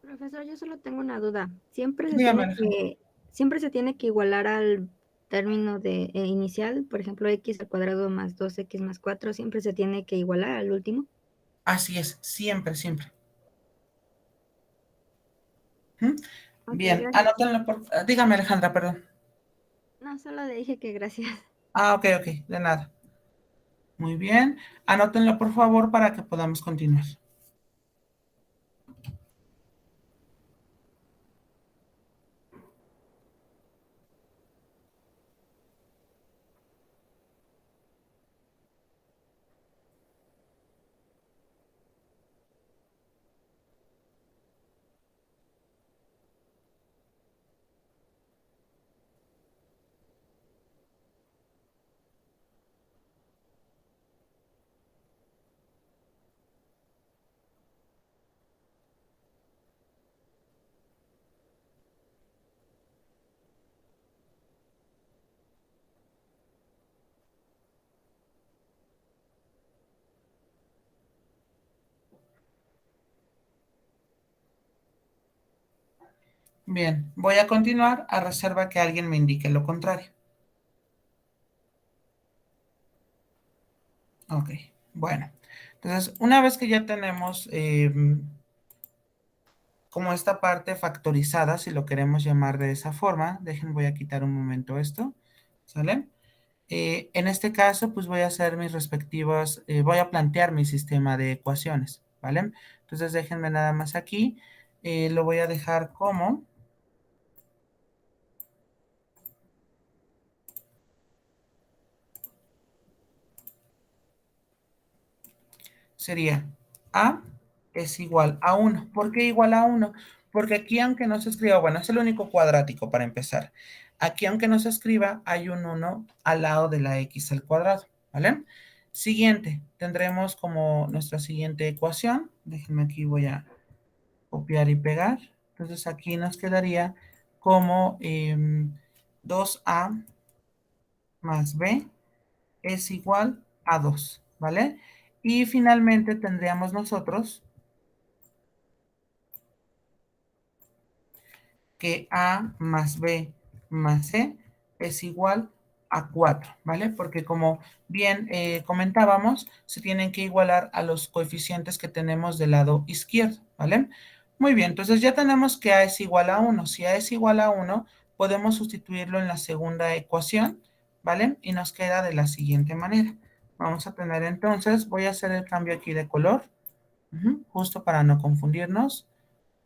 Profesor, yo solo tengo una duda. ¿Siempre se Dígame, tiene Alejandra. siempre se tiene que igualar al término de inicial? Por ejemplo, x al cuadrado más 2x más 4, ¿siempre se tiene que igualar al último? Así es, siempre, siempre. ¿Mm? Ok, Bien, gracias. anótenlo dígame, Alejandra, perdón. No, solo le dije que gracias. Ah, ok, ok, de nada. Muy bien, anótenlo por favor para que podamos continuar. Bien, voy a continuar a reserva que alguien me indique lo contrario. Ok, bueno. Entonces, una vez que ya tenemos como esta parte factorizada, si lo queremos llamar de esa forma, voy a quitar un momento esto, ¿sale? En este caso, pues voy a hacer mis respectivos, voy a plantear mi sistema de ecuaciones, ¿vale? Entonces, déjenme nada más aquí, lo voy a dejar como sería A es igual a 1. ¿Por qué igual a 1? Porque aquí, aunque no se escriba, bueno, es el único cuadrático para empezar. Aquí, aunque no se escriba, hay un 1 al lado de la x al cuadrado, ¿vale? Siguiente, tendremos como nuestra siguiente ecuación. Déjenme aquí, voy a copiar y pegar. Entonces, aquí nos quedaría como 2a más b es igual a 2, ¿vale? Y finalmente tendríamos nosotros que A más B más C es igual a 4, ¿vale? Porque como bien comentábamos, se tienen que igualar a los coeficientes que tenemos del lado izquierdo, ¿vale? Muy bien, entonces ya tenemos que A es igual a 1. Si A es igual a 1, podemos sustituirlo en la segunda ecuación, ¿vale? Y nos queda de la siguiente manera. Vamos a tener entonces, voy a hacer el cambio aquí de color, justo para no confundirnos.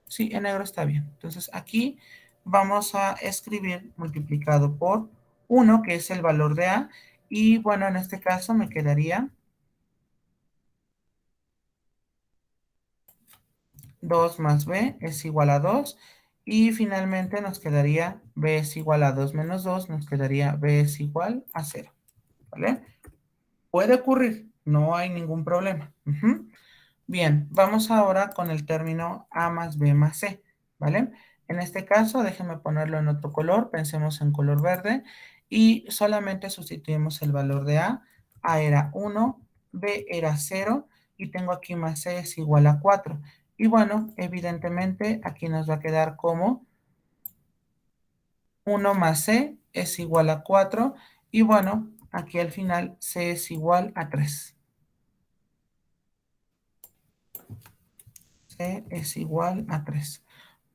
Sí, en negro está bien. Entonces aquí vamos a escribir multiplicado por 1, que es el valor de A. Y bueno, en este caso me quedaría 2 más B es igual a 2. Y finalmente nos quedaría B es igual a 2 menos 2, nos quedaría B es igual a 0. ¿Vale? Puede ocurrir, no hay ningún problema. Bien, vamos ahora con el término A más B más C, ¿vale? En este caso, déjenme ponerlo en otro color, pensemos en color verde, y solamente sustituimos el valor de A. A era 1, B era 0, y tengo aquí más C es igual a 4. Y bueno, evidentemente aquí nos va a quedar como 1 más C es igual a 4, y bueno, aquí al final C es igual a 3. C es igual a 3.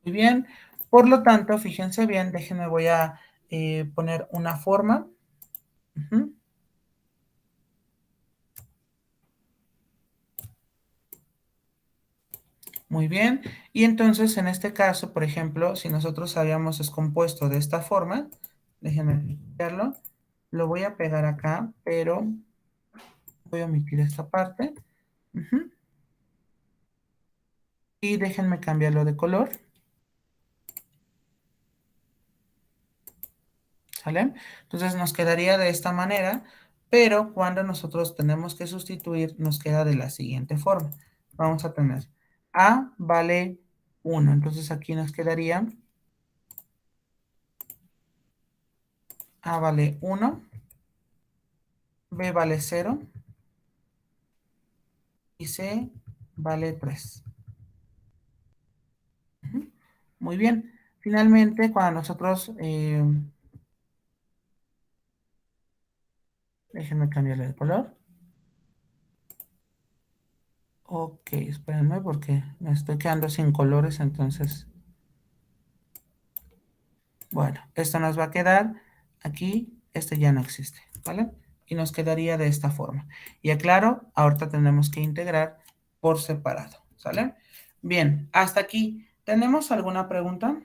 Muy bien, por lo tanto, fíjense bien, déjenme, voy a poner una forma. Muy bien, y entonces en este caso, por ejemplo, si nosotros habíamos descompuesto de esta forma, déjenme limpiarlo, lo voy a pegar acá, pero voy a omitir esta parte. Y déjenme cambiarlo de color. ¿Sale? Entonces nos quedaría de esta manera, pero cuando nosotros tenemos que sustituir, nos queda de la siguiente forma. Vamos a tener A vale 1, entonces aquí nos quedaría A vale 1, B vale 0 y C vale 3. Muy bien. Finalmente, cuando nosotros... déjenme cambiarle de color. Ok, espérenme porque me estoy quedando sin colores, entonces... Bueno, esto nos va a quedar aquí, este ya no existe, ¿vale? Y nos quedaría de esta forma. Y aclaro, ahorita tenemos que integrar por separado, ¿sale? Bien, hasta aquí. ¿Tenemos alguna pregunta?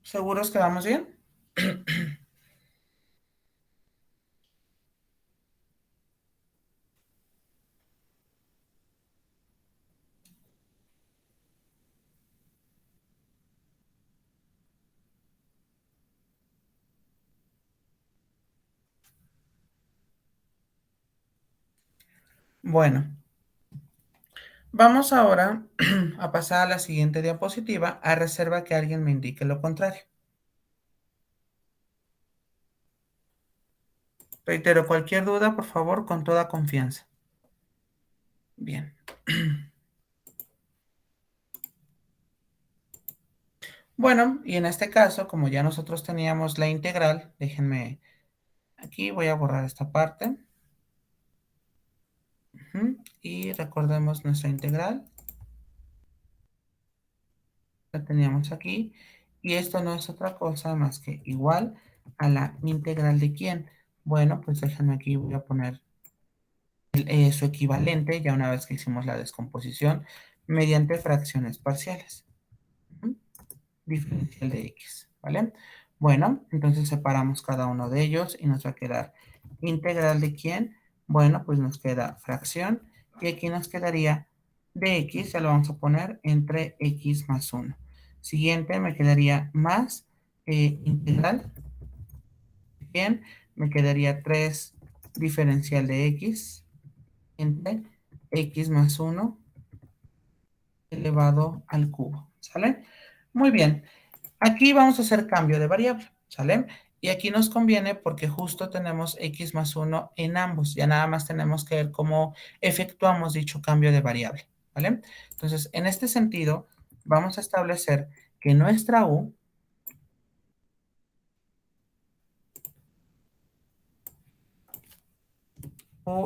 ¿Seguros que vamos bien? Bueno, vamos ahora a pasar a la siguiente diapositiva a reserva que alguien me indique lo contrario. Reitero, cualquier duda, por favor, con toda confianza. Bien. Bueno, y en este caso, como ya nosotros teníamos la integral, déjenme, aquí voy a borrar esta parte. Y recordemos nuestra integral. La teníamos aquí. Y esto no es otra cosa más que igual a la integral de ¿quién? Bueno, pues déjenme aquí, voy a poner su equivalente, ya una vez que hicimos la descomposición, mediante fracciones parciales. Diferencial de x, ¿vale? Bueno, entonces separamos cada uno de ellos y nos va a quedar integral de ¿quién? Bueno, pues nos queda fracción y aquí nos quedaría de x, ya lo vamos a poner entre x más 1. Siguiente me quedaría más integral de ¿quién? Me quedaría 3 diferencial de x entre x más 1 elevado al cubo, ¿sale? Muy bien. Aquí vamos a hacer cambio de variable, ¿sale? Y aquí nos conviene porque justo tenemos x más 1 en ambos. Ya nada más tenemos que ver cómo efectuamos dicho cambio de variable, ¿vale? Entonces, en este sentido, vamos a establecer que nuestra u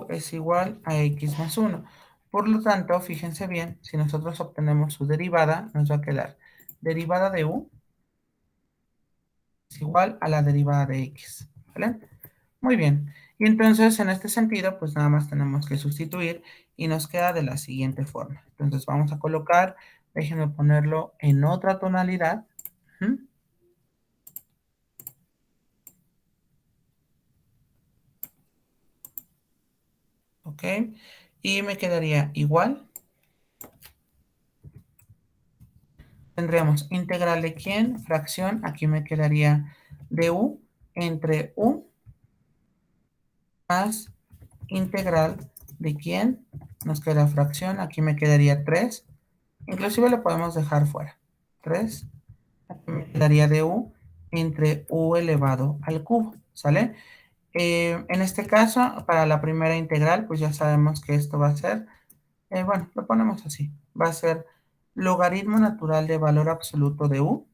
es igual a x más 1. Por lo tanto, fíjense bien, si nosotros obtenemos su derivada, nos va a quedar derivada de u es igual a la derivada de x, ¿vale? Muy bien. Y entonces, en este sentido, pues nada más tenemos que sustituir y nos queda de la siguiente forma. Entonces, vamos a colocar, déjenme ponerlo en otra tonalidad. Ok. Y me quedaría igual. Tendríamos integral de quién, fracción, aquí me quedaría de u entre u más integral de quién, nos queda fracción, aquí me quedaría 3, inclusive lo podemos dejar fuera, 3, aquí me quedaría de u entre u elevado al cubo, ¿sale? En este caso, para la primera integral, pues ya sabemos que esto va a ser, bueno, lo ponemos así, va a ser logaritmo natural de valor absoluto de u,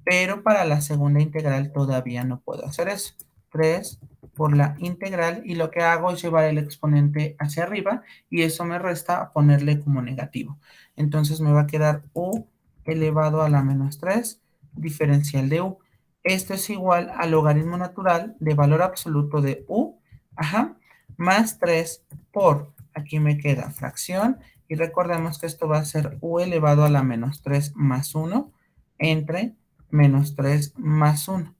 pero para la segunda integral todavía no puedo hacer eso. 3 por la integral y lo que hago es llevar el exponente hacia arriba y eso me resta ponerle como negativo. Entonces me va a quedar u elevado a la menos 3 diferencial de u. Esto es igual al logaritmo natural de valor absoluto de u, más 3 por, aquí me queda fracción, y recordemos que esto va a ser u elevado a la menos 3 más 1 entre menos 3 más 1.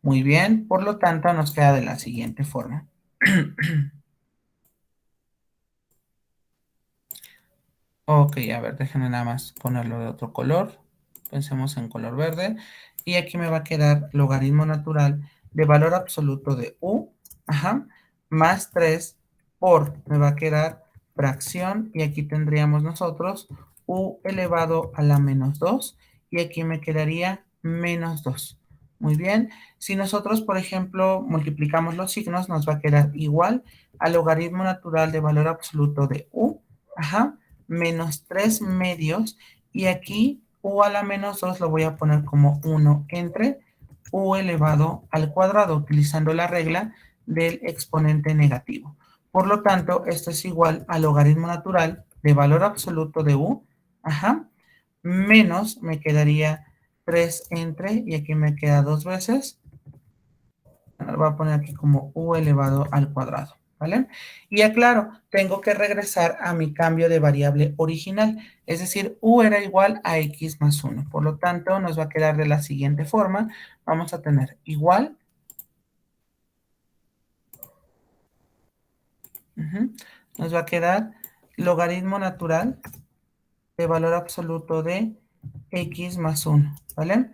Muy bien, por lo tanto nos queda de la siguiente forma. Ok, a ver, déjenme nada más ponerlo de otro color. Pensemos en color verde. Y aquí me va a quedar logaritmo natural de valor absoluto de u, ajá, más 3 por, me va a quedar fracción, y aquí tendríamos nosotros u elevado a la menos 2, y aquí me quedaría menos 2. Muy bien, si nosotros, por ejemplo, multiplicamos los signos, nos va a quedar igual al logaritmo natural de valor absoluto de u, ajá, menos 3 medios, y aquí u a la menos 2 lo voy a poner como 1 entre u elevado al cuadrado, utilizando la regla del exponente negativo. Por lo tanto, esto es igual al logaritmo natural de valor absoluto de u, ajá, menos me quedaría 3 entre, y aquí me queda dos veces, lo voy a poner aquí como u elevado al cuadrado, ¿vale? Y aclaro, tengo que regresar a mi cambio de variable original, es decir, u era igual a x más 1. Por lo tanto, nos va a quedar de la siguiente forma. Vamos a tener igual, nos va a quedar logaritmo natural de valor absoluto de x más 1, ¿vale?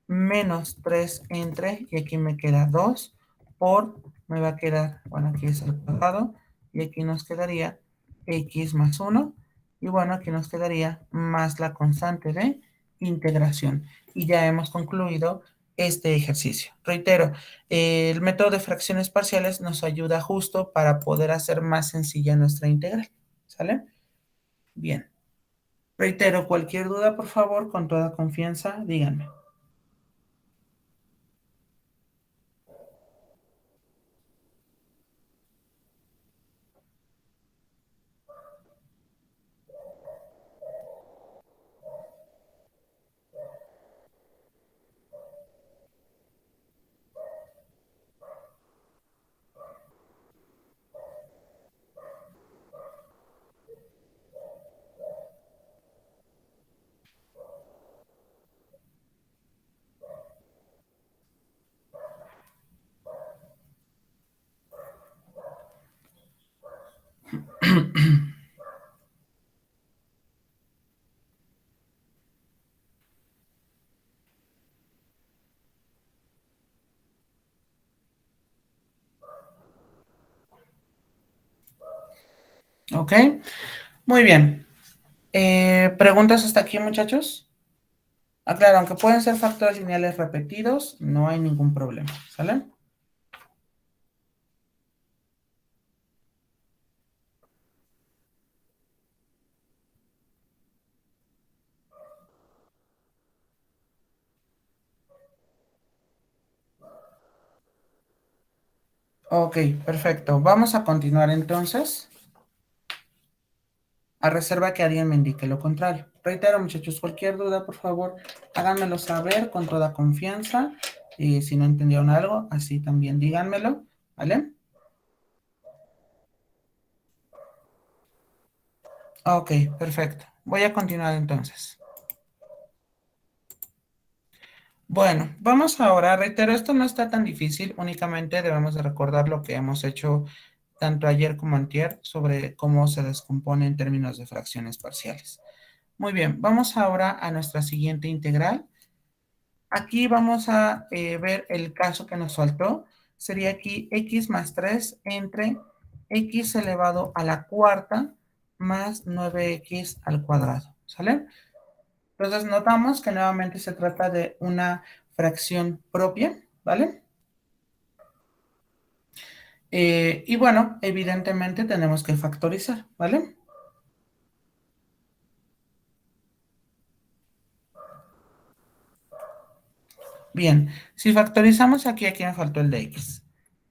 Menos 3 entre, y aquí me queda 2 por, me va a quedar, bueno, aquí es el cuadrado, y aquí nos quedaría x más 1, y bueno, aquí nos quedaría más la constante de integración. Y ya hemos concluido este ejercicio. Reitero, el método de fracciones parciales nos ayuda justo para poder hacer más sencilla nuestra integral, ¿sale? Bien. Reitero, cualquier duda, por favor, con toda confianza, díganme. ¿Ok? Muy bien. ¿Preguntas hasta aquí, muchachos? Aclaro, aunque pueden ser factores lineales repetidos, no hay ningún problema, ¿sale? Ok, perfecto. Vamos a continuar entonces, a reserva que alguien me indique lo contrario. Reitero, muchachos, cualquier duda, por favor, háganmelo saber con toda confianza. Y si no entendieron algo, así también díganmelo, ¿vale? Ok, perfecto. Voy a continuar entonces. Bueno, vamos ahora, reitero, esto no está tan difícil, únicamente debemos de recordar lo que hemos hecho tanto ayer como antier sobre cómo se descompone en términos de fracciones parciales. Muy bien, vamos ahora a nuestra siguiente integral. Aquí vamos a ver el caso que nos faltó. Sería aquí x más 3 entre x elevado a la cuarta más 9x al cuadrado, ¿sale? Entonces notamos que nuevamente se trata de una fracción propia, ¿vale? Y bueno, evidentemente tenemos que factorizar, ¿vale? Bien, si factorizamos aquí, aquí me faltó el de x.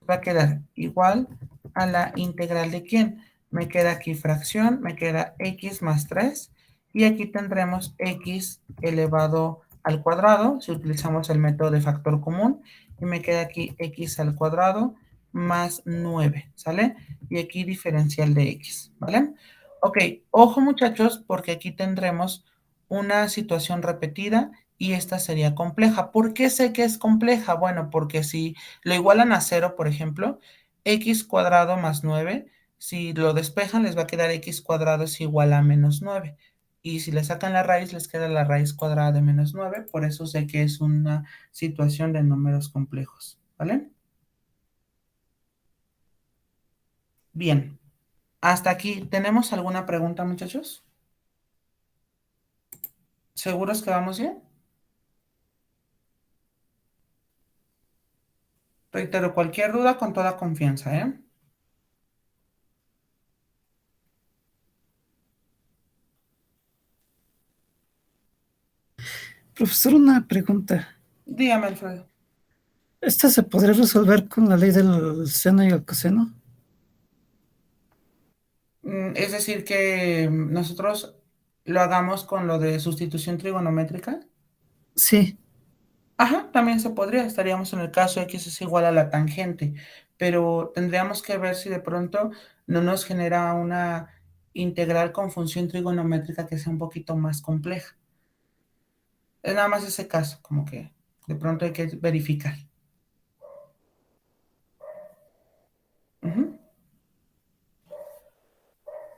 Va a quedar igual a la integral de ¿quién? Me queda aquí fracción, me queda x más 3, y aquí tendremos x elevado al cuadrado, si utilizamos el método de factor común, y me queda aquí x al cuadrado más 9, ¿sale? Y aquí diferencial de x, ¿vale? Ok, ojo muchachos, porque aquí tendremos una situación repetida, y esta sería compleja. ¿Por qué sé que es compleja? Bueno, porque si lo igualan a 0, por ejemplo, x cuadrado más 9 Si lo despejan, les va a quedar x cuadrado es igual a menos 9. Y si le sacan la raíz, les queda la raíz cuadrada de menos 9. Por eso sé que es una situación de números complejos, ¿vale? Bien. Hasta aquí. ¿Tenemos alguna pregunta, muchachos? ¿Seguros que vamos bien? Reitero, cualquier duda con toda confianza, ¿eh? Profesor, una pregunta. Dígame, Alfredo. ¿Esta se podría resolver con la ley del seno y el coseno? Es decir, que nosotros lo hagamos con lo de sustitución trigonométrica. Sí. Ajá, también se podría, estaríamos en el caso x es igual a la tangente, pero tendríamos que ver si de pronto no nos genera una integral con función trigonométrica que sea un poquito más compleja. Es nada más ese caso, como que de pronto hay que verificar. Ujú.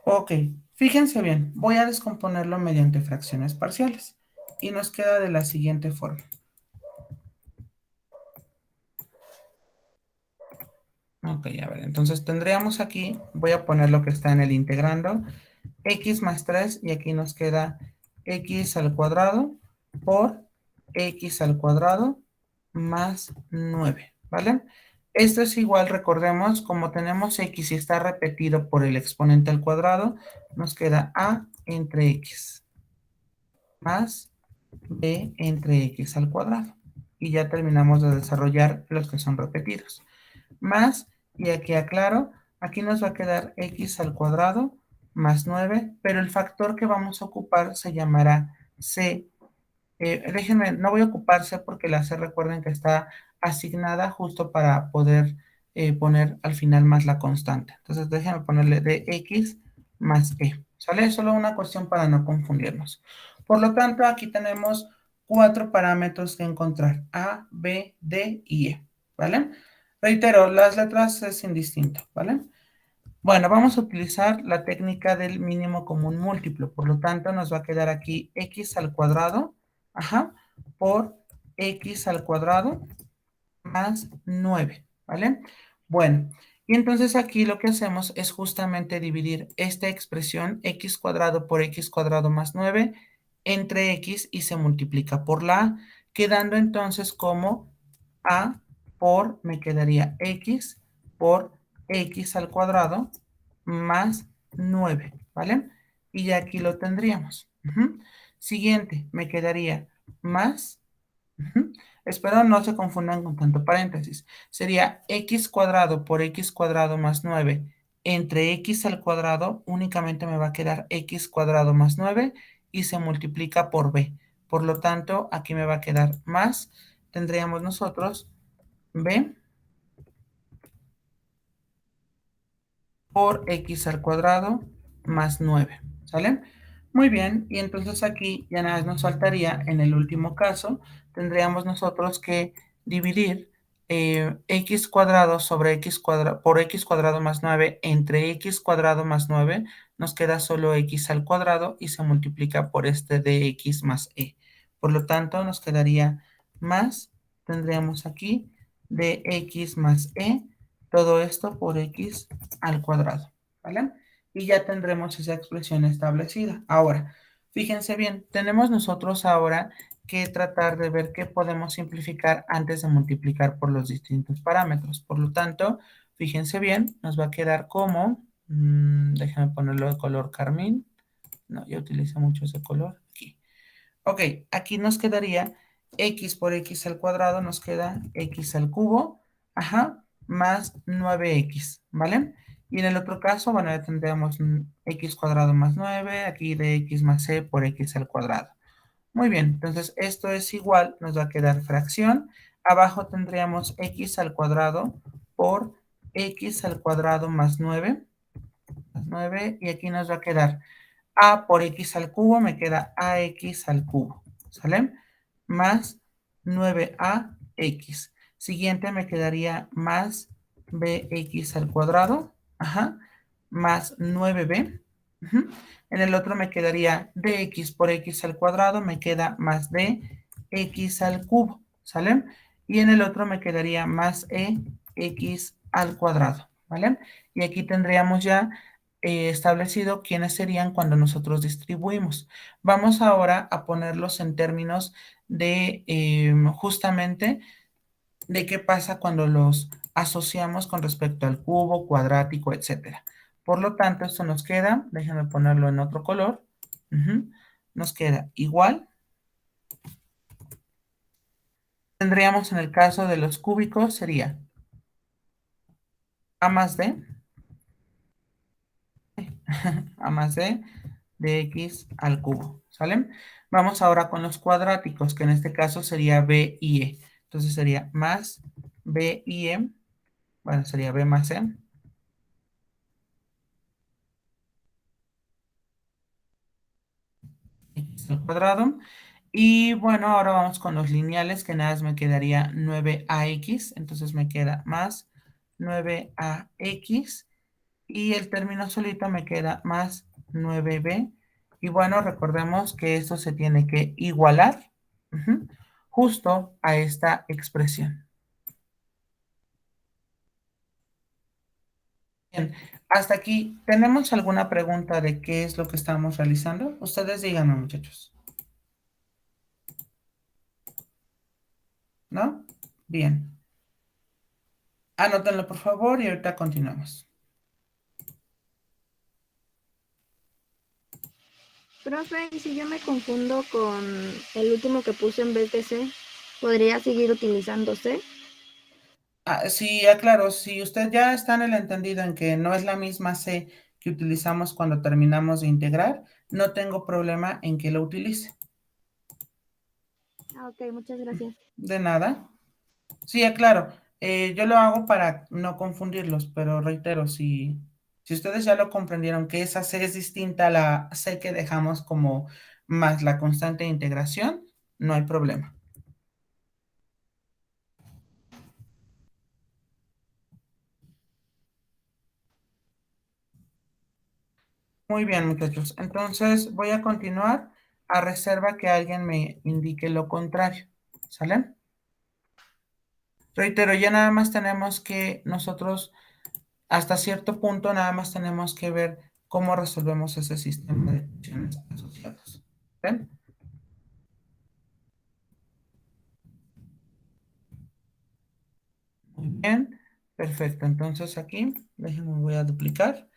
Ok, fíjense bien, voy a descomponerlo mediante fracciones parciales y nos queda de la siguiente forma. Ok, a ver, entonces tendríamos aquí, voy a poner lo que está en el integrando, x más 3 y aquí nos queda x al cuadrado por x al cuadrado más 9, ¿vale? Esto es igual, recordemos, como tenemos x y está repetido por el exponente al cuadrado, nos queda a entre x más b entre x al cuadrado. Y ya terminamos de desarrollar los que son repetidos. Más, y aquí aclaro, aquí nos va a quedar x al cuadrado más 9, pero el factor que vamos a ocupar se llamará c. Déjenme, no voy a ocupar c porque la c recuerden que está asignada justo para poder poner al final más la constante. Entonces déjenme ponerle de x más e. ¿Sale? Solo una cuestión para no confundirnos. Por lo tanto, aquí tenemos 4 parámetros que encontrar: a, b, d y e. ¿Vale? Reitero, las letras es indistinto, ¿vale? Bueno, vamos a utilizar la técnica del mínimo común múltiplo. Por lo tanto, nos va a quedar aquí x al cuadrado, ajá, por x al cuadrado más 9, ¿vale? Bueno, y entonces aquí lo que hacemos es justamente dividir esta expresión x cuadrado por x cuadrado más 9 entre x y se multiplica por la a, quedando entonces como a por, me quedaría x por x al cuadrado más 9, ¿vale? Y ya aquí lo tendríamos. Siguiente, me quedaría más, espero no se confundan con tanto paréntesis, sería x cuadrado por x cuadrado más 9 entre x al cuadrado, únicamente me va a quedar x cuadrado más 9 y se multiplica por b. Por lo tanto, aquí me va a quedar más, tendríamos nosotros b por x al cuadrado más 9, ¿sale? Muy bien, y entonces aquí ya nada más nos faltaría, en el último caso, tendríamos nosotros que dividir x cuadrado sobre x cuadrado por x cuadrado más 9 entre x cuadrado más 9, nos queda solo x al cuadrado y se multiplica por este de x más e. Por lo tanto, nos quedaría más, tendríamos aquí de x más e, todo esto por x al cuadrado, ¿vale? Y ya tendremos esa expresión establecida. Ahora, fíjense bien, tenemos nosotros ahora que tratar de ver qué podemos simplificar antes de multiplicar por los distintos parámetros. Por lo tanto, fíjense bien, nos va a quedar como, déjenme ponerlo de color carmín. No, ya utilicé mucho ese color. Aquí. Ok, aquí nos quedaría x por x al cuadrado, nos queda x al cubo, ajá, más 9x, ¿vale? Y en el otro caso, bueno, ya tendríamos x cuadrado más 9, aquí de x más c por x al cuadrado. Muy bien, entonces esto es igual, nos va a quedar fracción. Abajo tendríamos x al cuadrado por x al cuadrado más 9, y aquí nos va a quedar a por x al cubo, me queda ax al cubo, ¿sale? Más 9ax. Siguiente me quedaría más bx al cuadrado, ajá, más 9b. En el otro me quedaría dx por x al cuadrado, me queda más dx al cubo, ¿sale? Y en el otro me quedaría más ex al cuadrado, ¿vale? Y aquí tendríamos ya establecido quiénes serían cuando nosotros distribuimos. Vamos ahora a ponerlos en términos de justamente de qué pasa cuando los asociamos con respecto al cubo, cuadrático, etcétera. Por lo tanto, esto nos queda, déjenme ponerlo en otro color, nos queda igual. Tendríamos en el caso de los cúbicos, sería a más d, a más d de x al cubo, ¿sale? Vamos ahora con los cuadráticos, que en este caso sería b y e. Entonces sería más b y e, bueno, sería b más e. X al cuadrado. Y bueno, ahora vamos con los lineales, que nada más me quedaría 9ax, entonces me queda más 9ax, y el término solito me queda más 9b. Y bueno, recordemos que esto se tiene que igualar justo a esta expresión. Bien, hasta aquí, ¿tenemos alguna pregunta de qué es lo que estamos realizando? Ustedes díganme, muchachos. ¿No? Bien. Anótenlo, por favor, y ahorita continuamos. Profe, y si yo me confundo con el último que puse en vez de C, ¿podría seguir utilizando C? Sí, aclaro, si usted ya está en el entendido en que no es la misma C que utilizamos cuando terminamos de integrar, no tengo problema en que lo utilice. Ah, ok, muchas gracias. De nada. Sí, aclaro. Yo lo hago para no confundirlos, pero reitero, si ustedes ya lo comprendieron que esa C es distinta a la C que dejamos como más la constante de integración, no hay problema. Muy bien, muchachos. Entonces voy a continuar a reserva que alguien me indique lo contrario. ¿Sale? Reitero, ya nada más tenemos que nosotros, hasta cierto punto, nada más tenemos que ver cómo resolvemos ese sistema de funciones asociadas. ¿Ven? Muy bien. Perfecto. Entonces aquí, déjenme, voy a duplicar.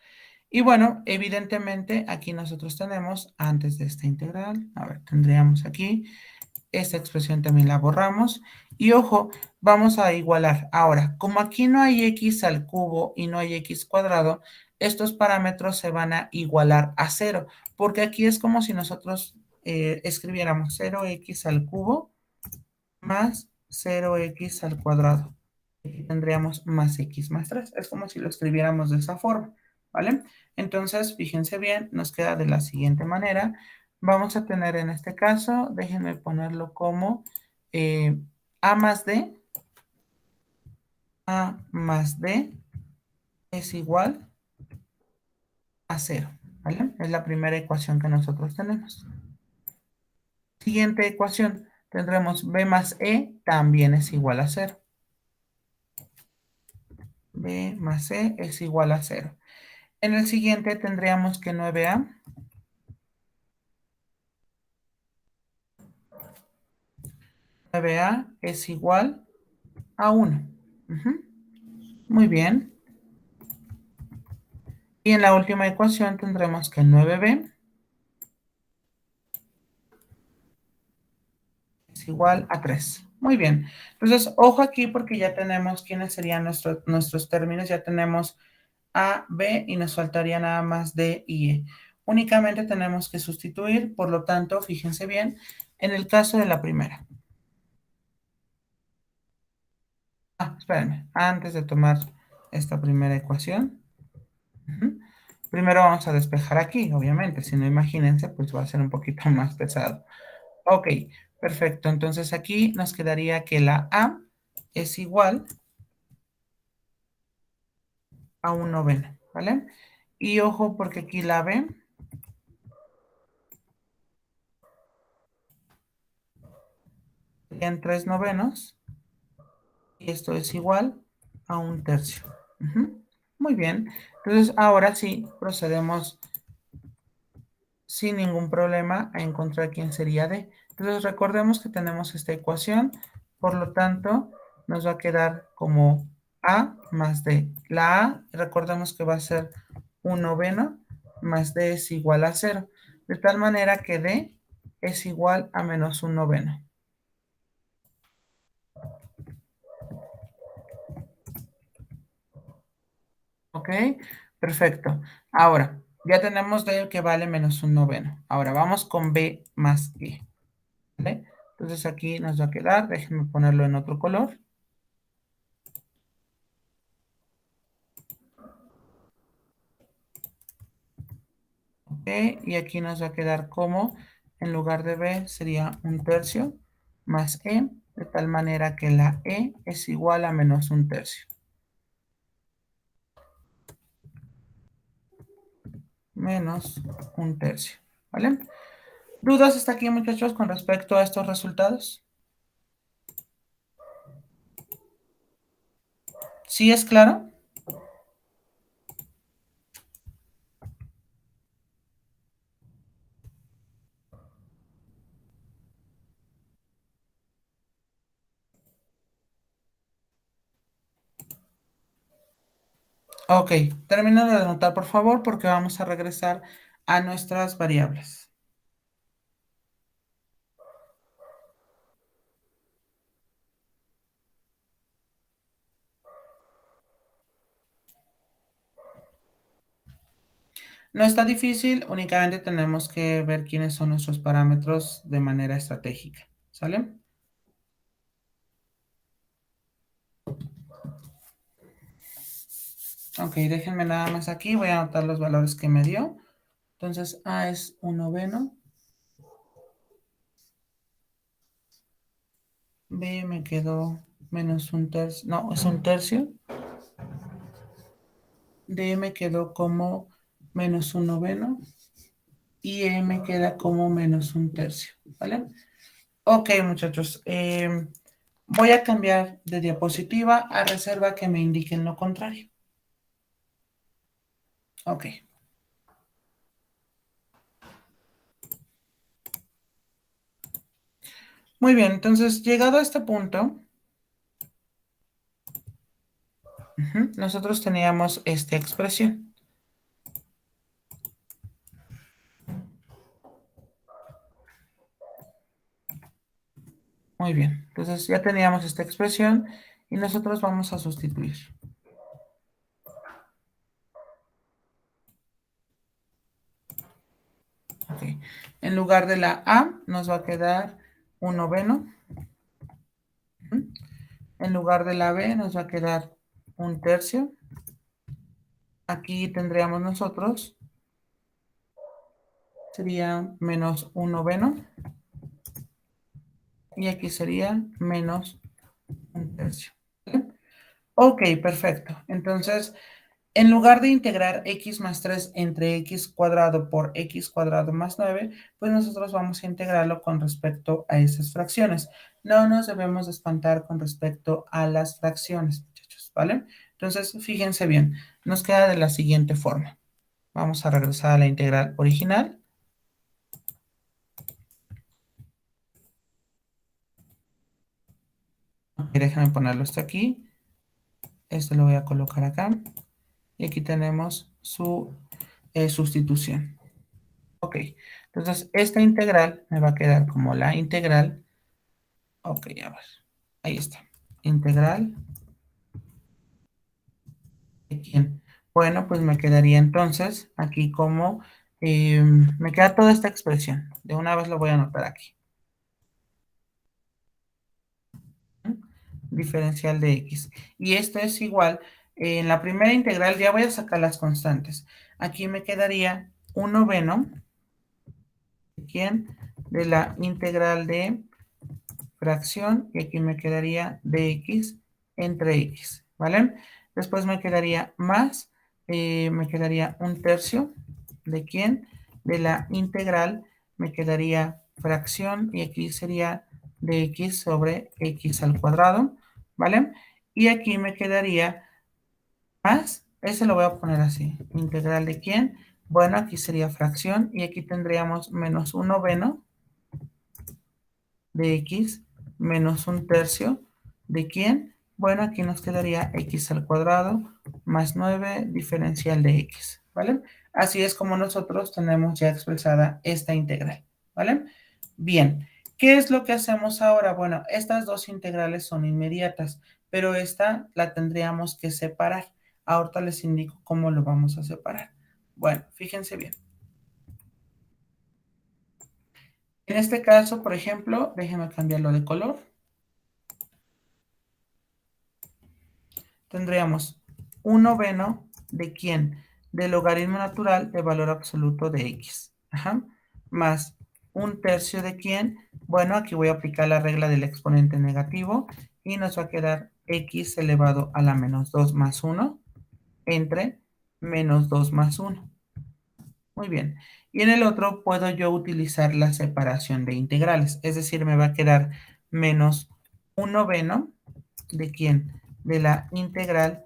Y bueno, evidentemente aquí nosotros tenemos, antes de esta integral, a ver, tendríamos aquí, esta expresión también la borramos. Y ojo, vamos a igualar. Ahora, como aquí no hay x al cubo y no hay x cuadrado, estos parámetros se van a igualar a 0, porque aquí es como si nosotros escribiéramos 0x al cubo más 0x al cuadrado. Aquí tendríamos más x más 3. Es como si lo escribiéramos de esa forma, ¿vale? Entonces, fíjense bien, nos queda de la siguiente manera. Vamos a tener en este caso, déjenme ponerlo como a más d es igual a 0, ¿vale? Es la primera ecuación que nosotros tenemos. Siguiente ecuación, tendremos b más e también es igual a 0. B más C es igual a 0. En el siguiente tendríamos que 9a es igual a 1. Muy bien. Y en la última ecuación tendremos que 9b es igual a 3. Muy bien. Entonces, ojo aquí porque ya tenemos quiénes serían nuestros términos. Ya tenemos A, B y nos faltaría nada más D y E. Únicamente tenemos que sustituir, por lo tanto, fíjense bien, en el caso de la primera. Espérenme, antes de tomar esta primera ecuación, primero vamos a despejar aquí, obviamente, si no imagínense, pues va a ser un poquito más pesado. Ok, perfecto, entonces aquí nos quedaría que la A es igual a 1 noveno, ¿vale? Y ojo porque aquí la b en 3/9 y esto es igual a 1/3. Muy bien. Entonces ahora sí procedemos sin ningún problema a encontrar quién sería D. Entonces recordemos que tenemos esta ecuación, por lo tanto nos va a quedar como A más D. La A, recordemos que va a ser 1/9 más D es igual a 0, de tal manera que D es igual a menos 1/9. ¿Ok? Perfecto. Ahora, ya tenemos D que vale menos 1/9. Ahora vamos con B más E. ¿Vale? Entonces aquí nos va a quedar, déjenme ponerlo en otro color. ¿Ok? Y aquí nos va a quedar como, en lugar de B sería 1/3 más E, de tal manera que la E es igual a menos 1/3. Menos 1/3. ¿Vale? ¿Dudas hasta aquí, muchachos, con respecto a estos resultados? ¿Sí es claro? Ok, termino de anotar, por favor, porque vamos a regresar a nuestras variables. No está difícil, únicamente tenemos que ver quiénes son nuestros parámetros de manera estratégica. ¿Sale? Ok, déjenme nada más aquí, voy a anotar los valores que me dio. Entonces, A es 1/9. B me quedó menos 1/3, no, es 1/3. D me quedó como menos 1/9. Y E me queda como menos 1/3, ¿vale? Ok, muchachos, voy a cambiar de diapositiva a reserva que me indiquen lo contrario. Ok. Muy bien, entonces, llegado a este punto, nosotros teníamos esta expresión. Muy bien, entonces ya teníamos esta expresión y nosotros vamos a sustituir. Ok. En lugar de la A nos va a quedar 1/9. En lugar de la B nos va a quedar 1/3. Aquí tendríamos nosotros, sería menos 1/9. Y aquí sería menos 1/3. ¿Vale? Ok, perfecto. Entonces, en lugar de integrar x más 3 entre x cuadrado por x cuadrado más 9, pues nosotros vamos a integrarlo con respecto a esas fracciones. No nos debemos de espantar con respecto a las fracciones, muchachos, ¿vale? Entonces, fíjense bien, nos queda de la siguiente forma. Vamos a regresar a la integral original. Ok, déjame ponerlo hasta aquí. Este lo voy a colocar acá. Y aquí tenemos su sustitución. Ok, entonces esta integral me va a quedar como la integral. Ok, a ver, ahí está. Integral de quién. Bueno, pues me quedaría entonces aquí como, me queda toda esta expresión. De una vez lo voy a anotar aquí. Diferencial de x. Y esto es igual, en la primera integral ya voy a sacar las constantes. Aquí me quedaría 1/9 de quién, de la integral de fracción, y aquí me quedaría dx entre x, ¿vale? Después me quedaría más me quedaría un tercio. ¿De quién? De la integral me quedaría fracción y aquí sería de x sobre x al cuadrado, ¿vale? Y aquí me quedaría más, ese lo voy a poner así, integral de quién, bueno, aquí sería fracción y aquí tendríamos menos un noveno de x menos un tercio de quién, bueno, aquí nos quedaría x al cuadrado más 9 diferencial de x, ¿vale? Así es como nosotros tenemos ya expresada esta integral, ¿vale? Bien, ¿qué es lo que hacemos ahora? Bueno, estas dos integrales son inmediatas, pero esta la tendríamos que separar. Ahorita les indico cómo lo vamos a separar. Bueno, fíjense bien. En este caso, por ejemplo, déjenme cambiarlo de color. Tendríamos un noveno de quién? Del logaritmo natural de valor absoluto de x. Ajá. Más un tercio de quién? Bueno, aquí voy a aplicar la regla del exponente negativo y nos va a quedar x elevado a la menos 2 más 1 entre menos 2 más 1. Muy bien. Y en el otro puedo yo utilizar la separación de integrales. Es decir, me va a quedar menos un noveno de quién? De la integral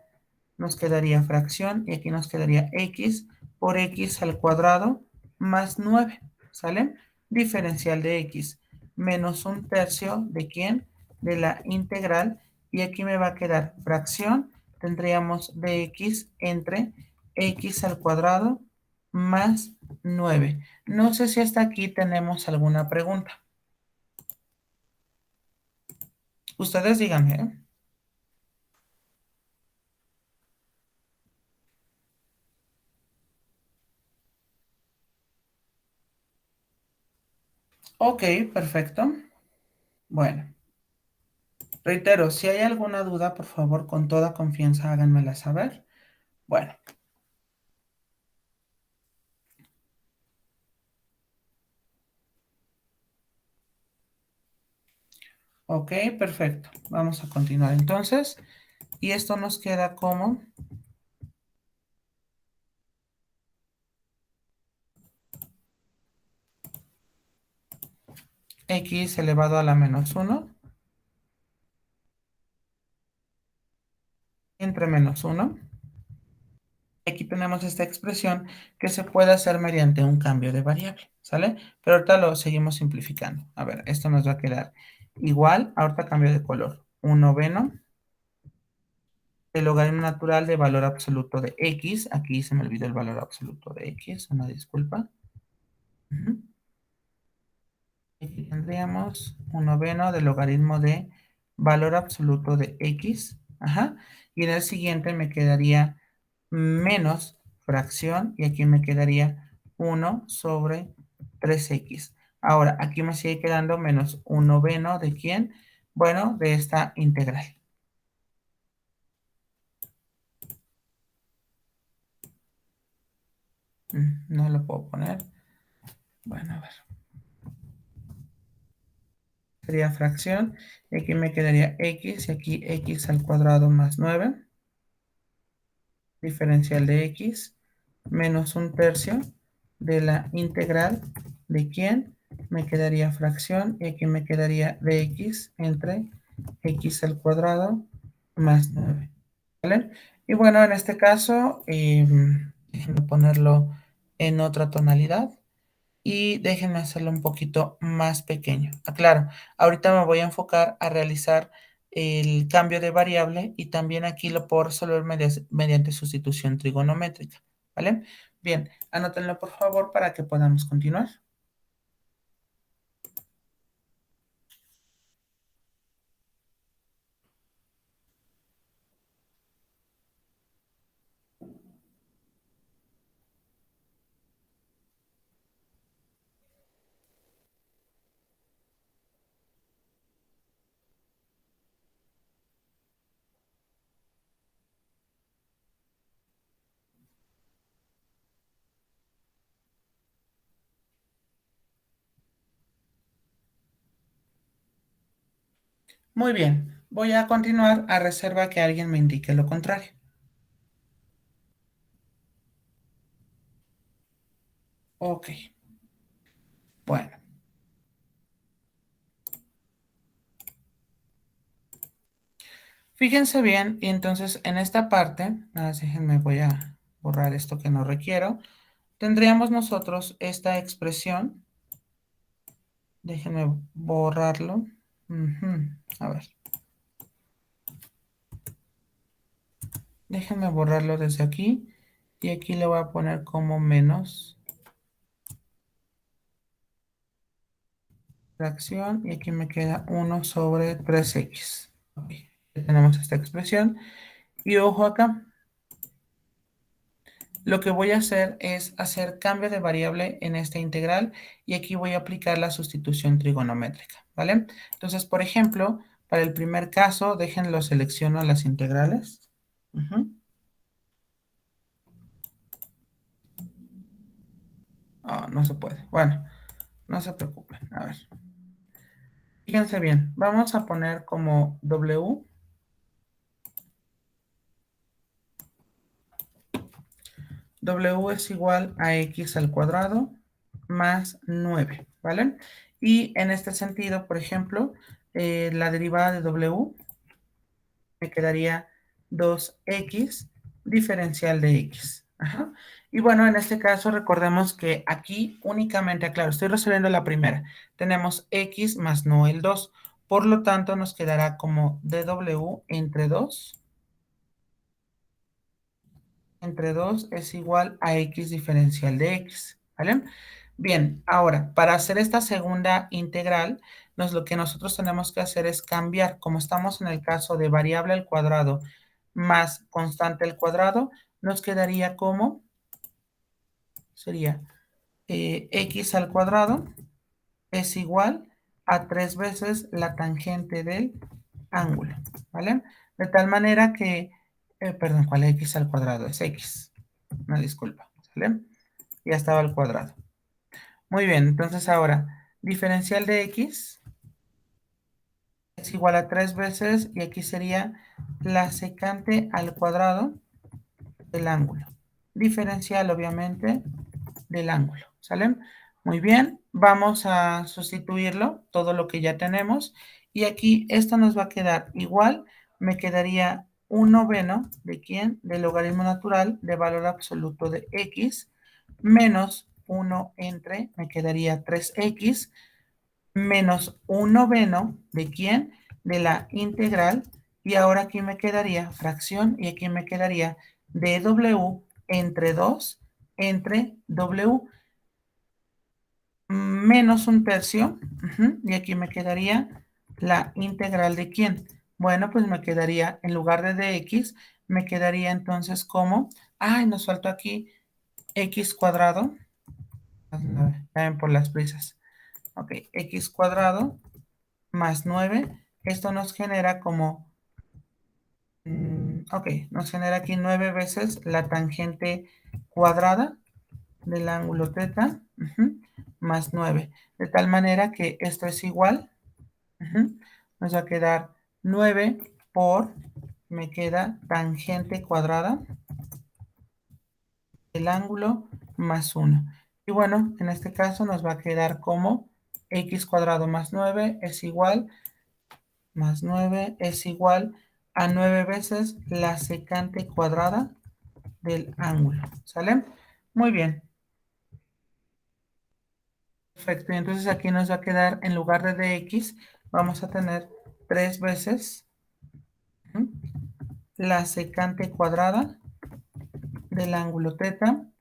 nos quedaría fracción y aquí nos quedaría x por x al cuadrado más 9, ¿sale? Diferencial de x menos un tercio de quién? De la integral y aquí me va a quedar fracción, tendríamos de x entre x al cuadrado más 9. No sé si hasta aquí tenemos alguna pregunta. Ustedes díganme, ¿eh? Ok, perfecto. Bueno, reitero, si hay alguna duda, por favor, con toda confianza háganmela saber. Bueno, ok, perfecto. Vamos a continuar entonces. Y esto nos queda como x elevado a la menos 1 entre menos 1. Aquí tenemos esta expresión que se puede hacer mediante un cambio de variable, ¿sale? Pero ahorita lo seguimos simplificando. A ver, esto nos va a quedar igual, ahorita cambio de color, un noveno el logaritmo natural de valor absoluto de x, aquí se me olvidó el valor absoluto de x, una disculpa. Aquí tendríamos un noveno del logaritmo de valor absoluto de x, ajá, y en el siguiente me quedaría menos fracción y aquí me quedaría 1 sobre 3x. Ahora, aquí me sigue quedando menos un noveno de quién? Bueno, de esta integral. No lo puedo poner. Bueno, a ver. Sería fracción. Y aquí me quedaría x y aquí x al cuadrado más 9. Diferencial de x menos un tercio de la integral de quién me quedaría fracción y aquí me quedaría de x entre x al cuadrado más 9. ¿Vale? Y bueno, en este caso, déjenme ponerlo en otra tonalidad y déjenme hacerlo un poquito más pequeño. Aclaro, ahorita me voy a enfocar a realizar el cambio de variable y también aquí lo puedo resolver mediante sustitución trigonométrica, ¿vale? Bien, anótenlo por favor para que podamos continuar. Muy bien, voy a continuar a reserva que alguien me indique lo contrario. Ok. Bueno. Fíjense bien, y entonces en esta parte, nada más déjenme, voy a borrar esto que no requiero. Tendríamos nosotros esta expresión. Déjenme borrarlo. A ver. Déjenme borrarlo desde aquí. Y aquí le voy a poner como menos fracción. Y aquí me queda 1 sobre 3x. Ok, ya tenemos esta expresión. Y ojo acá. Lo que voy a hacer es hacer cambio de variable en esta integral y aquí voy a aplicar la sustitución trigonométrica, ¿vale? Entonces, por ejemplo, para el primer caso, déjenlo selecciono las integrales. No se puede. Bueno, no se preocupen. A ver. Fíjense bien. Vamos a poner como W. W es igual a x al cuadrado más 9, ¿vale? Y en este sentido, por ejemplo, la derivada de W me quedaría 2x diferencial de x. Ajá. Y bueno, en este caso recordemos que aquí únicamente, claro, estoy resolviendo la primera. Tenemos x más no el 2. Por lo tanto, nos quedará como dw entre 2 es igual a x diferencial de x, ¿vale? Bien, ahora, para hacer esta segunda integral, lo que nosotros tenemos que hacer es cambiar, como estamos en el caso de variable al cuadrado más constante al cuadrado, nos quedaría como, sería x al cuadrado es igual a 3 veces la tangente del ángulo, ¿vale? De tal manera que, perdón, ¿cuál es x al cuadrado? Es x, una disculpa, ¿sale? Ya estaba al cuadrado. Muy bien, entonces ahora, diferencial de x es igual a 3 veces, y aquí sería la secante al cuadrado del ángulo. Diferencial, obviamente, del ángulo, ¿sale? Muy bien, vamos a sustituirlo, todo lo que ya tenemos, y aquí esto nos va a quedar igual, me quedaría 1/9 de ¿quién? Del logaritmo natural de valor absoluto de x, menos 1 entre, me quedaría 3x, menos 1/9 de ¿quién? De la integral, y ahora aquí me quedaría fracción, y aquí me quedaría dw entre 2 entre w, menos 1/3, y aquí me quedaría la integral de ¿quién? Bueno, pues me quedaría, en lugar de dx, me quedaría entonces como, nos faltó aquí x cuadrado, saben por las prisas, ok, x cuadrado más 9, esto nos genera como, ok, nos genera aquí 9 veces la tangente cuadrada del ángulo θ, más 9, de tal manera que esto es igual, nos va a quedar 9 por, me queda tangente cuadrada del ángulo más 1. Y bueno, en este caso nos va a quedar como x cuadrado más 9 es igual, más 9 es igual a 9 veces la secante cuadrada del ángulo, ¿sale? Muy bien. Perfecto, y entonces aquí nos va a quedar, en lugar de dx, vamos a tener 3 veces la secante cuadrada del ángulo θ,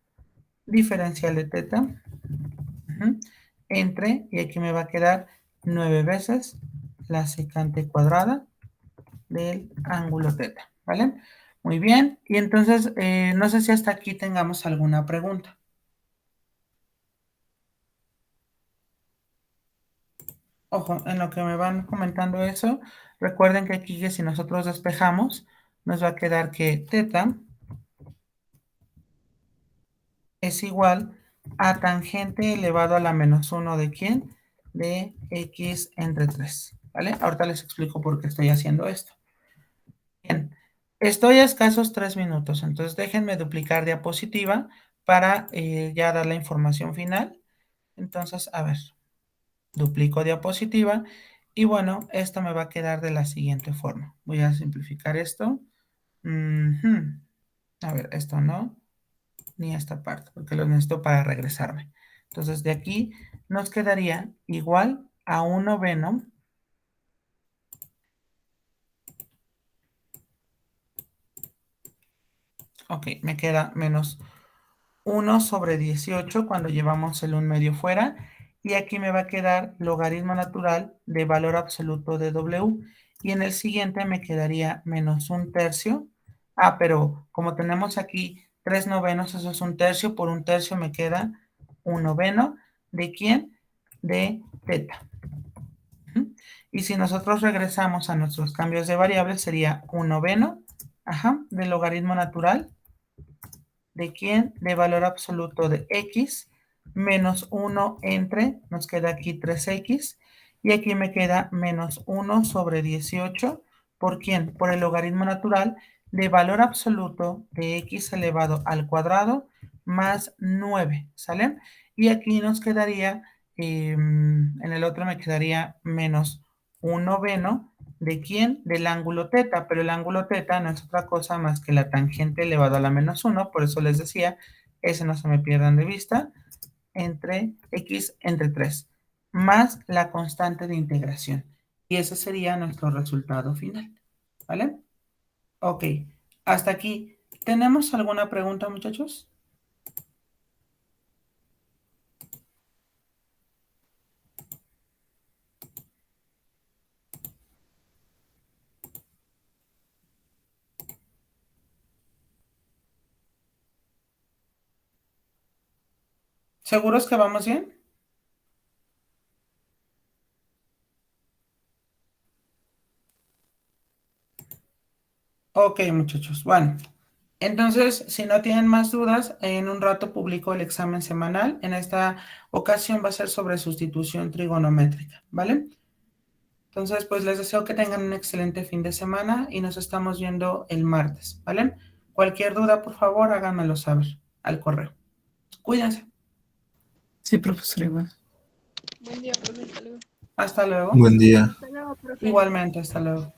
diferencial de θ, entre, y aquí me va a quedar 9 veces la secante cuadrada del ángulo θ, ¿vale? Muy bien, y entonces no sé si hasta aquí tengamos alguna pregunta. Ojo, en lo que me van comentando eso, recuerden que aquí si nosotros despejamos, nos va a quedar que θ es igual a tangente elevado a la menos 1 de ¿quién? De x entre 3, ¿vale? Ahorita les explico por qué estoy haciendo esto. Bien, estoy a escasos 3 minutos, entonces déjenme duplicar diapositiva para ya dar la información final. Entonces, a ver, duplico diapositiva y bueno, esto me va a quedar de la siguiente forma. Voy a simplificar esto. A ver, esto no, ni esta parte, porque lo necesito para regresarme. Entonces, de aquí nos quedaría igual a 1/9. Ok, me queda menos 1/18 cuando llevamos el 1/2 fuera. Y aquí me va a quedar logaritmo natural de valor absoluto de W. Y en el siguiente me quedaría menos 1/3. Ah, pero como tenemos aquí 3/9, eso es 1/3. Por 1/3 me queda 1/9. ¿De quién? De teta. Y si nosotros regresamos a nuestros cambios de variables, sería 1/9, del logaritmo natural. ¿De quién? De valor absoluto de x, menos 1 entre, nos queda aquí 3x, y aquí me queda menos 1/18. ¿Por quién? Por el logaritmo natural de valor absoluto de x elevado al cuadrado más 9, ¿sale? Y aquí nos quedaría, en el otro me quedaría menos 1/9. ¿De quién? Del ángulo teta, pero el ángulo teta no es otra cosa más que la tangente elevado a la menos 1, por eso les decía, ese no se me pierdan de vista, entre x entre 3, más la constante de integración. Y ese sería nuestro resultado final, ¿vale? Ok, hasta aquí. ¿Tenemos alguna pregunta, muchachos? ¿Seguros que vamos bien? Ok, muchachos. Bueno, entonces, si no tienen más dudas, en un rato publico el examen semanal. En esta ocasión va a ser sobre sustitución trigonométrica, ¿vale? Entonces, pues les deseo que tengan un excelente fin de semana y nos estamos viendo el martes, ¿vale? Cualquier duda, por favor, háganmelo saber al correo. Cuídense. Sí, profesor, igual. Buen día, profe. Hasta luego. Hasta luego. Buen día. Hasta luego, profe. Igualmente, hasta luego.